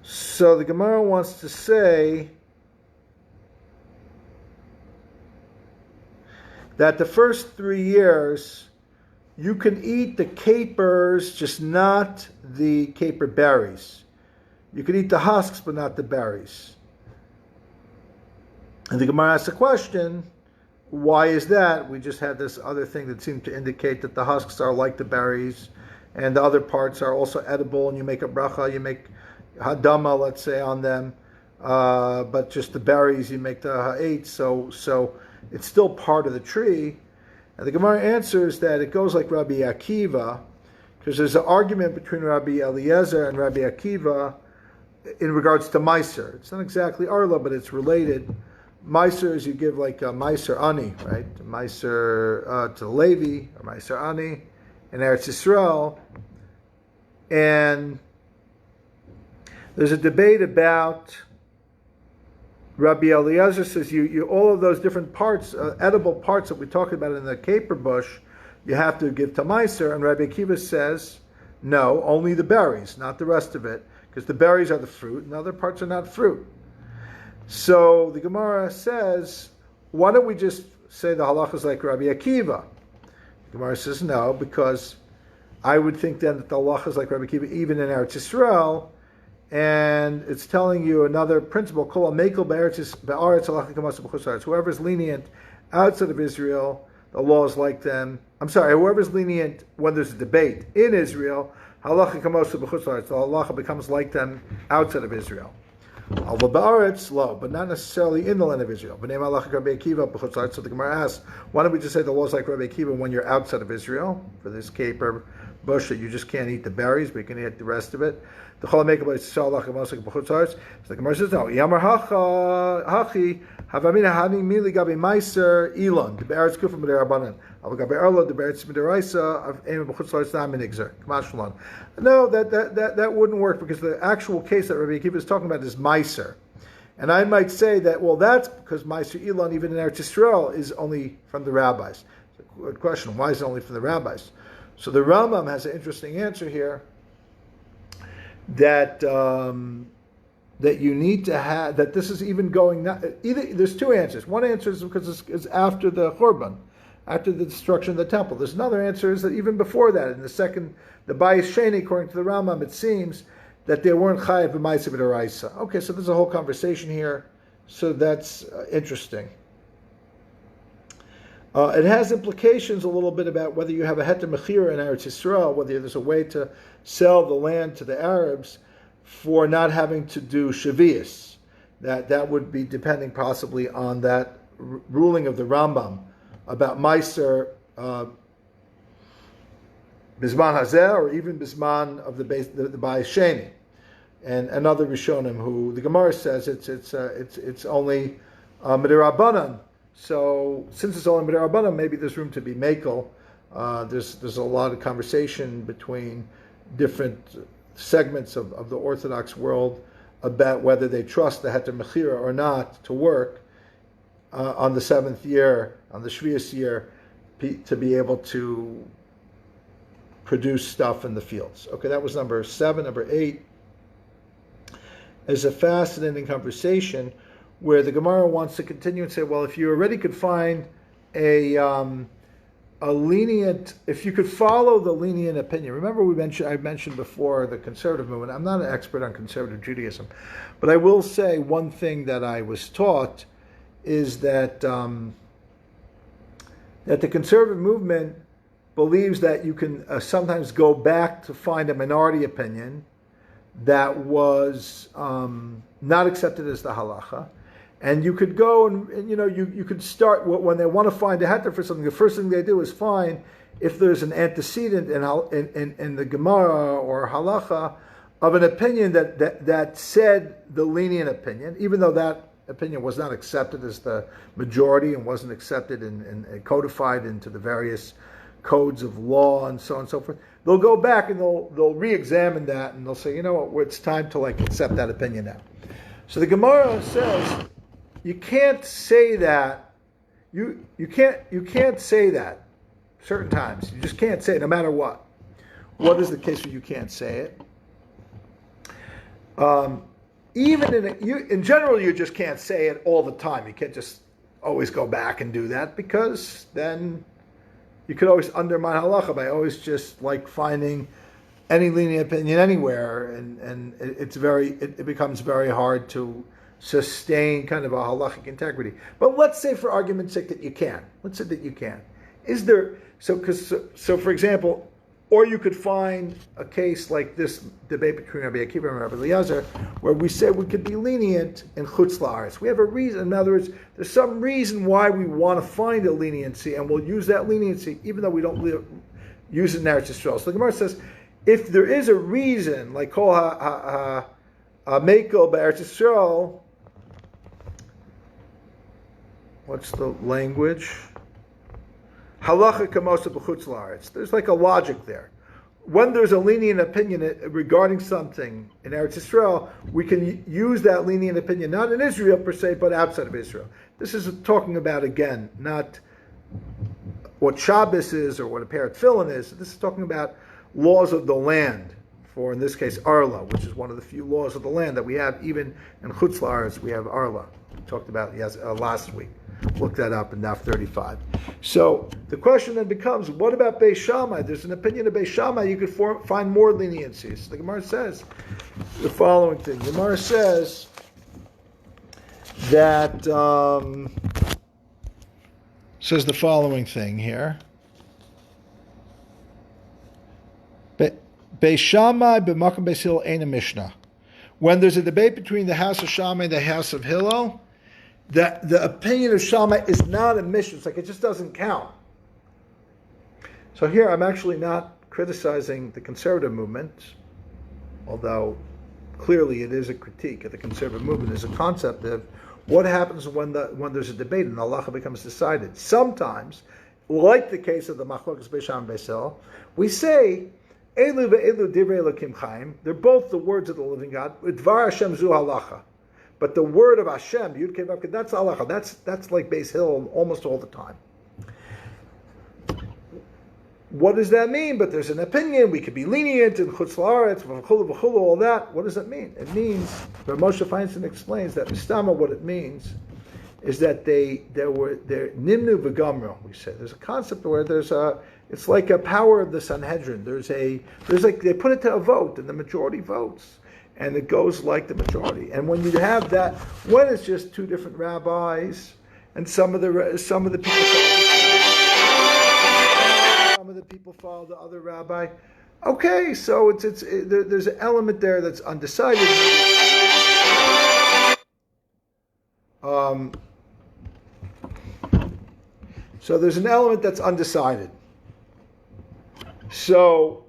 So the Gemara wants to say that the first 3 years you can eat the capers, just not the caper berries. You can eat the husks, but not the berries. And the Gemara asks a question, why is that? We just had this other thing that seemed to indicate that the husks are like the berries, and the other parts are also edible, and you make a bracha, you make hadama, let's say, on them, but just the berries, you make the ha'etz, so it's still part of the tree. And the Gemara answers that it goes like Rabbi Akiva, because there's an argument between Rabbi Eliezer and Rabbi Akiva in regards to Meiser. It's not exactly Arla, but it's related. Meiser is you give like a Meiser Ani, right? Meiser to Levi, or Meiser Ani in Eretz Yisrael. And there's a debate about, Rabbi Eliezer says you all of those different parts, edible parts that we talked about in the caper bush, you have to give to Meiser. And Rabbi Akiva says, no, only the berries, not the rest of it, because the berries are the fruit and the other parts are not fruit. So the Gemara says, why don't we just say the halacha is like Rabbi Akiva? The Gemara says no, because I would think then that the halacha is like Rabbi Akiva even in Eretz Yisrael, and it's telling you another principle, whoever's lenient outside of Israel, the law is like them. I'm sorry, whoever's lenient when there's a debate in Israel, the halacha becomes like them outside of Israel. Although ba'aretz, lo, but not necessarily in the land of Israel. B'nei Halachic Rabbi Akiva b'chutz la'aretz. So the Gemara asks, why don't we just say the laws like Rabbi Akiva when you're outside of Israel for this caper bush that you just can't eat the berries, but you can eat the rest of it? The Chol HaMekel b'Yisrael la'achiv b'chutz la'aretz. So the Gemara says no. Yamar hachi havamina hani mili gabi meiser ilon the be'aretz kufa b'derabanan. No, that wouldn't work because the actual case that Rabbi Akiva is talking about is Meiser. And I might say that, well, that's because Meiser Elon, even in Eretz Yisrael, is only from the rabbis. It's a good question. Why is it only from the rabbis? So the Rambam has an interesting answer here that that you need to have, that this is even going, there's two answers. One answer is because it's after the Churban, after the destruction of the temple. There's another answer is that even before that, in the Bies Shamai, according to the Rambam, it seems that they weren't chayav b'ma'aseh b'deraisa. Okay, so there's a whole conversation here. So that's interesting. It has implications a little bit about whether you have a heter mechira in Eretz Yisrael, whether there's a way to sell the land to the Arabs for not having to do shavias. That would be depending possibly on that ruling of the Rambam about Meiser Bisman Hazeh, or even Bisman of the Bies Shamai, and another Rishonim who the Gemara says it's only Midirabanan. So since it's only Midirabanan, maybe there's room to be Makel. There's a lot of conversation between different segments of the Orthodox world about whether they trust the Heter Mechira or not to work on the 7th year, on the Shvius year, to be able to produce stuff in the fields. Okay, that was number 7. Number 8 is a fascinating conversation where the Gemara wants to continue and say, well, if you already could find a lenient, if you could follow the lenient opinion. Remember I mentioned before the conservative movement. I'm not an expert on conservative Judaism, but I will say one thing that I was taught is that that the conservative movement believes that you can sometimes go back to find a minority opinion that was not accepted as the halacha, and you could go and you could start when they want to find a heter for something. The first thing they do is find if there's an antecedent in the Gemara or halacha of an opinion that said the lenient opinion, even though that opinion was not accepted as the majority and wasn't accepted and codified into the various codes of law and so on and so forth. They'll go back and they'll re-examine that and they'll say, you know what, it's time to accept that opinion now. So the Gemara says you can't say that. You can't say that certain times. You just can't say it no matter what. What is the case where you can't say it? Even in general, you just can't say it all the time. You can't just always go back and do that, because then you could always undermine halacha by always just finding any lenient opinion anywhere, and it becomes very hard to sustain kind of a halachic integrity. But let's say, for argument's sake, that you can. Let's say that you can. Is there so for example? Or you could find a case like this debate between Rabbi Akiva and Rabbi Eliezer, where we say we could be lenient in chutz la'aretz. We have a reason. In other words, there's some reason why we want to find a leniency, and we'll use that leniency even though we don't use it in Eretz Yisrael. So the Gemara says, if there is a reason, like kol ha'mekel b'Eretz Yisrael, what's the language? Halacha kamosa b'chutz la'aretz. There's a logic there. When there's a lenient opinion regarding something in Eretz Yisrael, we can use that lenient opinion not in Israel per se, but outside of Israel. This is talking about, again, not what shabbos is or what a pair of tefillin is. This is talking about laws of the land. For in this case, arla, which is one of the few laws of the land that we have. Even in chutz la'aretz, we have arla. We talked about last week. Look that up in Daf 35. So the question then becomes, what about Bies Shamai? There's an opinion of Bies Shamai. You could find more leniencies. The Gemara says the following thing. The Gemara says that says the following thing here. Bies Shamai b'makom Bies Hillel ain't a mishna. when there's a debate between the house of Shammai and the house of Hillel, the opinion of Shammai is not a mishna. It's like it just doesn't count. So here I'm actually not criticizing the conservative movement, although clearly it is a critique of the conservative movement. There's a concept of what happens when there's a debate and the halacha becomes decided. Sometimes, like the case of the machlokas Bies Shamai and Bies Hillel, we say, Elu ve'elu divrei Elokim chaim, they're both the words of the living God, Dvar Hashem zu halacha. But the word of Hashem, Yud Kei Vav Kei, that's halacha. That's like Bies Hillel almost all the time. What does that mean? But there's an opinion. We could be lenient in chutz la'aretz, v'chulu v'chulu, all that. What does that mean? It means, Rav Moshe Feinstein explains that mistama, what it means is that they're nimnu v'gamro. We say there's a concept where it's like a power of the Sanhedrin. There's like they put it to a vote, and the majority votes, and it goes like the majority. And when you have that, when it's just two different rabbis, and some of the people follow the other rabbi. Okay, so there's an element there that's undecided. So there's an element that's undecided. So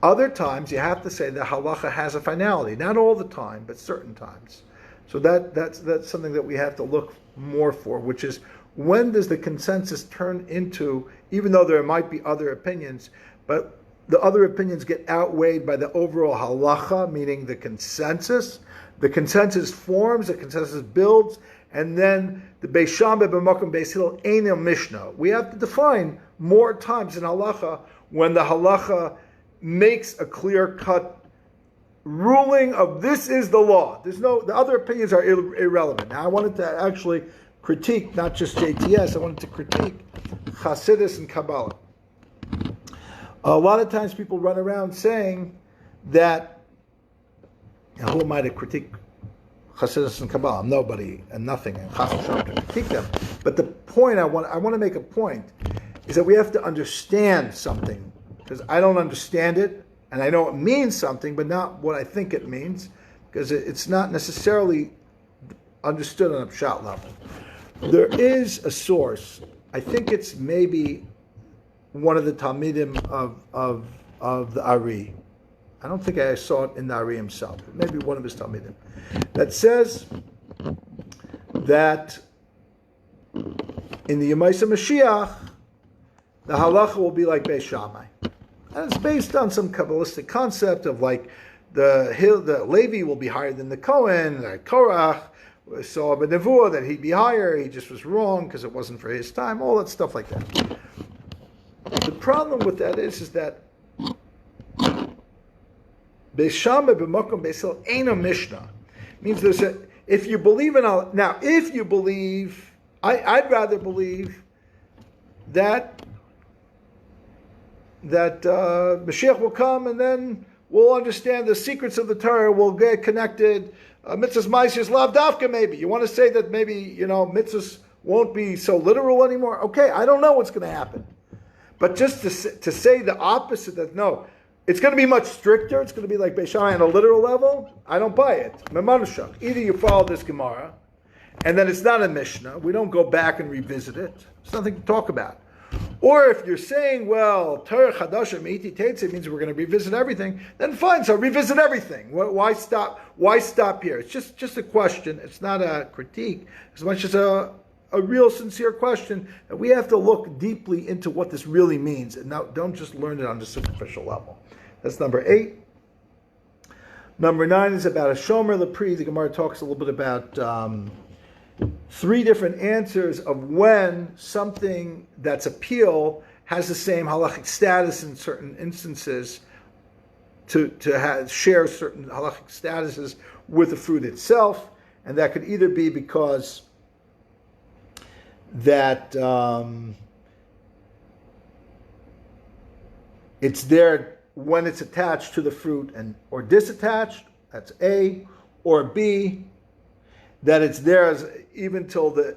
other times you have to say that halacha has a finality. Not all the time, but certain times. So that's something that we have to look more for, which is when does the consensus turn into, even though there might be other opinions, but the other opinions get outweighed by the overall halacha, meaning the consensus. The consensus forms, the consensus builds, and then the Bies Shamai b'makom Bies Hillel ein mishna. We have to define more times in halacha when the halacha makes a clear-cut ruling of this is the law. The other opinions are irrelevant. Now I wanted to actually critique not just JTS, I wanted to critique Hasidus and Kabbalah. A lot of times people run around saying that, who am I to critique Hasidus and Kabbalah? I'm nobody and nothing, and Chas v'shalom to critique them. But the point I want to make a point is that we have to understand something, because I don't understand it, and I know it means something, but not what I think it means, because it's not necessarily understood on a pshat level. There is a source. I think it's maybe one of the talmidim of the Ari. I don't think I saw it in the Ari himself. Maybe one of his talmidim that says that in the Yemaisa Mashiach the halacha will be like Bies Shamai, and it's based on some Kabbalistic concept of like the Levi will be higher than the Kohen, Korach. Saw a nevuah that he'd be higher, he just was wrong because it wasn't for his time, all that stuff like that. The problem with that is that Bies Shamai b'makom Bies Hillel ain't a mishna. Means if you believe I'd rather believe that Mashiach will come and then we'll understand the secrets of the Torah, we'll get connected. Mitzvahs ma'asos lav dafka, maybe. You want to say that maybe, mitzvahs won't be so literal anymore? Okay, I don't know what's going to happen. But just to say the opposite, that no, it's going to be much stricter, it's going to be like Bies Shamai on a literal level, I don't buy it. Memanushach. Either you follow this Gemara, and then it's not a Mishnah, we don't go back and revisit it, there's nothing to talk about. Or if you're saying, well, Torah Chadasha Meiti Teitze means we're going to revisit everything, then fine, so revisit everything. Why stop? Why stop here? It's just a question. It's not a critique as much as a real sincere question. And we have to look deeply into what this really means, and now don't just learn it on the superficial level. That's number 8. Number 9 is about a Shomer Lepri. The Gemara talks a little bit about 3 different answers of when something that's appeal has the same halachic status in certain instances to share certain halachic statuses with the fruit itself, and that could either be because that it's there when it's attached to the fruit or disattached, that's A, or B, that it's there even till the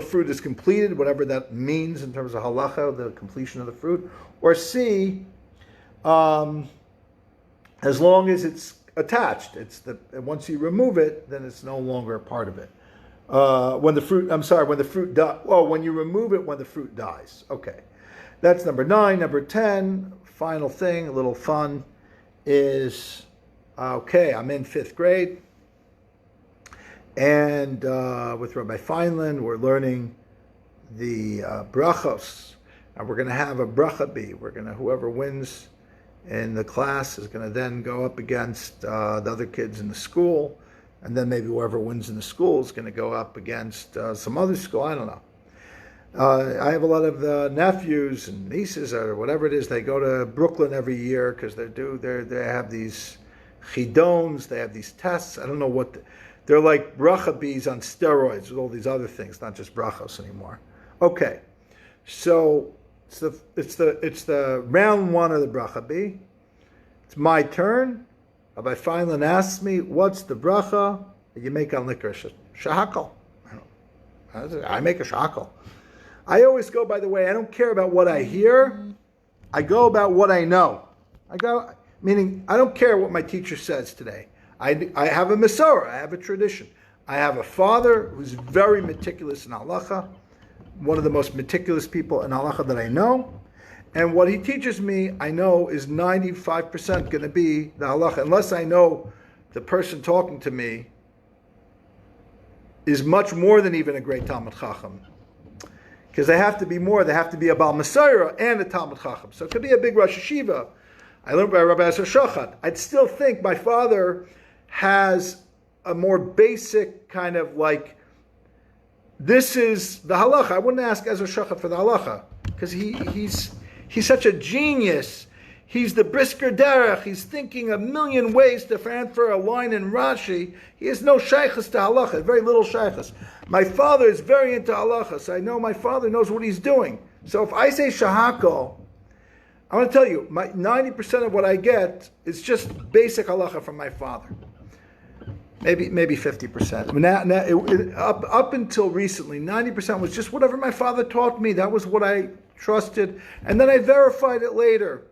fruit is completed, whatever that means in terms of halacha, the completion of the fruit, or C, as long as it's attached. Once you remove it, then it's no longer a part of it. When the fruit when you remove it when the fruit dies. Okay. That's number 9. Number 10, final thing, a little fun, is, okay, I'm in 5th grade, and with Rabbi Feinland, we're learning the Brachos, and we're going to have a Bracha bee. Whoever wins in the class is going to then go up against the other kids in the school, and then maybe whoever wins in the school is going to go up against some other school. I don't know. I have a lot of nephews and nieces or whatever it is. They go to Brooklyn every year because they have these chidons. They have these tests. I don't know what they're like. Bracha bees on steroids with all these other things, not just brachos anymore. Okay, so it's the round 1 of the bracha bee. It's my turn. Rabbi Feinland asks me, "What's the bracha that you make on licorice?" Shahakal. I make a shahakal. I always go, by the way, I don't care about what I hear. I go about what I know. Meaning, I don't care what my teacher says today. I have a Masorah, I have a tradition. I have a father who's very meticulous in halacha, one of the most meticulous people in halacha that I know. And what he teaches me, I know, is 95% going to be the halacha, unless I know the person talking to me is much more than even a great Talmud Chacham. Because they have to be more. They have to be a Baal Masorah and a Talmud Chacham. So it could be a big Rosh Hashiva. I learned by Rabbi Shochat. I'd still think my father has a more basic kind of like, this is the halacha. I wouldn't ask Ezra Shochat for the halacha because he's such a genius. He's the brisker derech. He's thinking a million ways to transfer a line in Rashi. He has no shaykhs to halacha, very little shaykhs. My father is very into halacha, so I know my father knows what he's doing. So if I say shahakal, I want to tell you, 90% of what I get is just basic halacha from my father. Maybe 50%. Up until recently, 90% was just whatever my father taught me. That was what I trusted, and then I verified it later.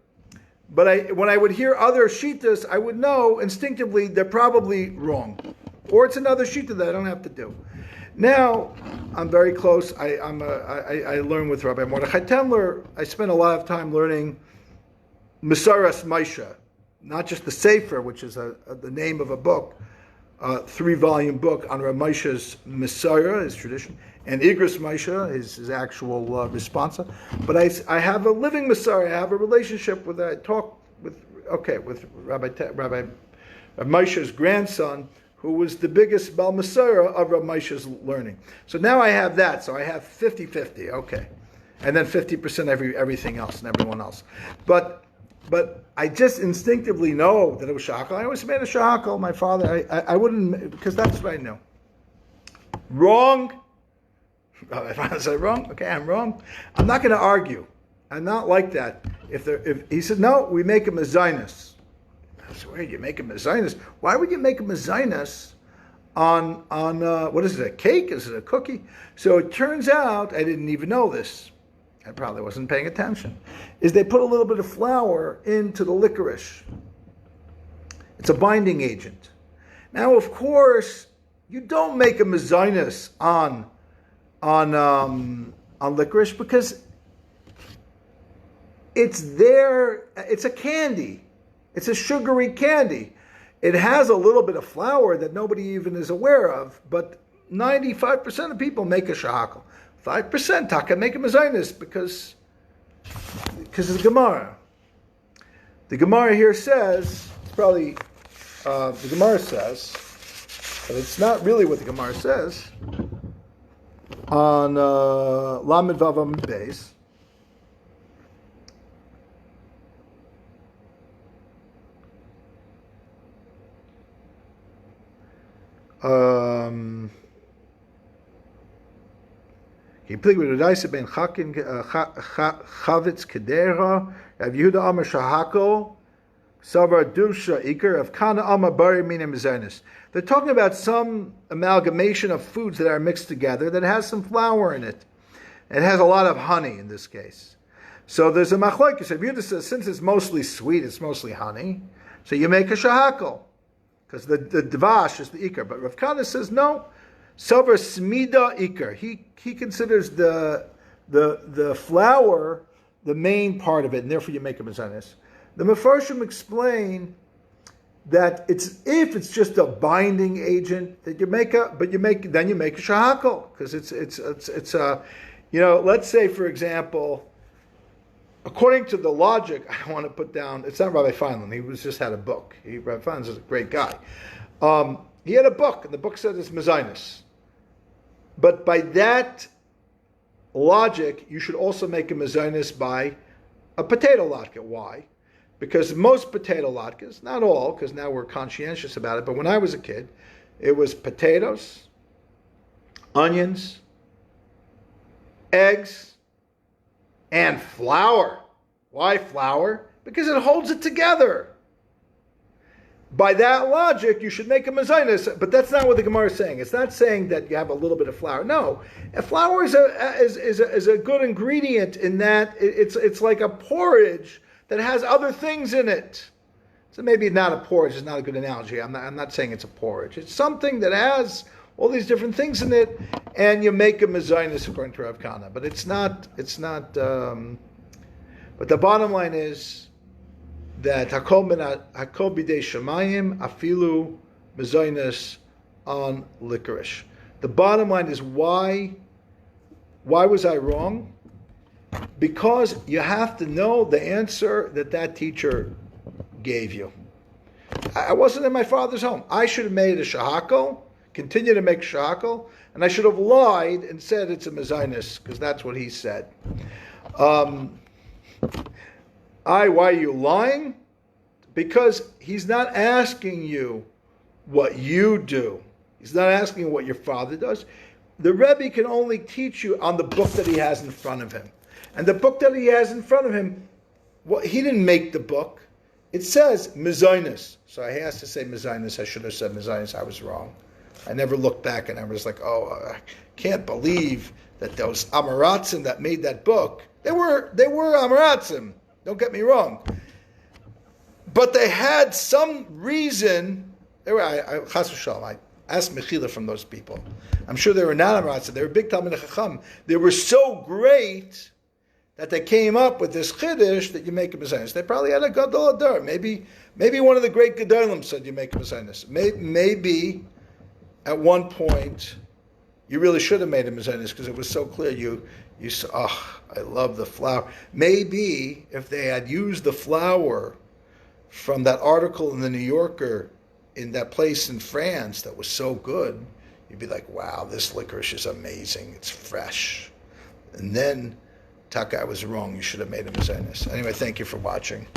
But when I would hear other shitas, I would know instinctively they're probably wrong, or it's another shita that I don't have to do. Now I'm very close. I learn with Rabbi Mordechai Tendler. I spent a lot of time learning Mesaras Maisha, not just the Sefer, which is the name of a book, 3-volume book on Rav Moshe's Mesara, his tradition, and Igros Moshe, his actual responsa. But I have a living Mesara. I have a relationship with. I talk with Rabbi Moshe's grandson, who was the biggest Baal Mesara of Rav Moshe's learning. So now I have that. So I have 50-50. Okay, and then 50% everything else and everyone else. But I just instinctively know that it was shahakal. I always made a shahakal. My father, I wouldn't, because that's what I know. Wrong. If I say wrong, okay, I'm wrong. I'm not going to argue. I'm not like that. If he said, no, we make him a Zionist. I swear, you make him a Zionist. Why would you make him a Zionist on what is it, a cake? Is it a cookie? So it turns out, I didn't even know this. I probably wasn't paying attention, is they put a little bit of flour into the licorice. It's a binding agent. Now, of course, you don't make a mezainis on licorice because it's there. It's a candy. It's a sugary candy. It has a little bit of flour that nobody even is aware of, but 95% of people make a shahakal. 5% taka make a mezainis because it's Gemara. The Gemara here says, probably the Gemara says, but it's not really what the Gemara says, on Lamed Vavam Beis. He played with Raisa ben Chakin Chavitz Kedera, Rav Yehuda Amar Shahako, Savar Dusha Iker of Kana Amar Bari Mina Mezainis. They're talking about some amalgamation of foods that are mixed together that has some flour in it. It has a lot of honey in this case. So there's a machlokes. Rav Yehuda says, since it's mostly sweet, it's mostly honey, so you make a shahakal. because the dvash is the ikar. But Rav Kana says no. Sover smida ikar. He considers the flour the main part of it, and therefore you make a mezainis. The Mefarshim explain that if it's just a binding agent that you make a shahakol, because it's a, let's say for example, according to the logic, I want to put down, it's not Rabbi Feinland, he just had a book. Rabbi Feinland is a great guy. He had a book, and the book said it's mezainis. But by that logic, you should also make a mezainis by a potato latke. Why? Because most potato latkes, not all, because now we're conscientious about it, but when I was a kid, it was potatoes, onions, eggs, and flour. Why flour? Because it holds it together. By that logic, you should make a mezainis, but that's not what the Gemara is saying. It's not saying that you have a little bit of flour. No, flour is a good ingredient in that it's like a porridge that has other things in it. So maybe not a porridge is not a good analogy. I'm not saying it's a porridge. It's something that has all these different things in it, and you make a mezainis according to Rav Kana. But it's not. But the bottom line is that hakol bidei shamayim afilu mezainis on licorice. The bottom line is why was I wrong? Because you have to know the answer that teacher gave you. I wasn't in my father's home. I should have made a shahakol, continue to make shahakol, and I should have lied and said it's a mezainis, because that's what he said. Why are you lying? Because he's not asking you what you do. He's not asking you what your father does. The Rebbe can only teach you on the book that he has in front of him. And the book that he has in front of him, he didn't make the book. It says mezainis. So I has to say mezainis. I should have said mezainis. I was wrong. I never looked back, and I was like, I can't believe that those Amaratzim that made that book, they were Amaratzim. Don't get me wrong. But they had some reason. I asked Mechila from those people. I'm sure they were not Amaratzim. They were big Talmud Chacham. They were so great that they came up with this chiddush that you make a mezainis. They probably had a gadol adar. Maybe one of the great gedolim said you make a mezainis. Maybe at one point you really should have made a mezainis because it was so clear. You said, I love the flour. Maybe if they had used the flour from that article in the New Yorker in that place in France that was so good, you'd be like, wow, this licorice is amazing. It's fresh. And then Taka, I was wrong. You should have made a mezainis. Anyway, thank you for watching.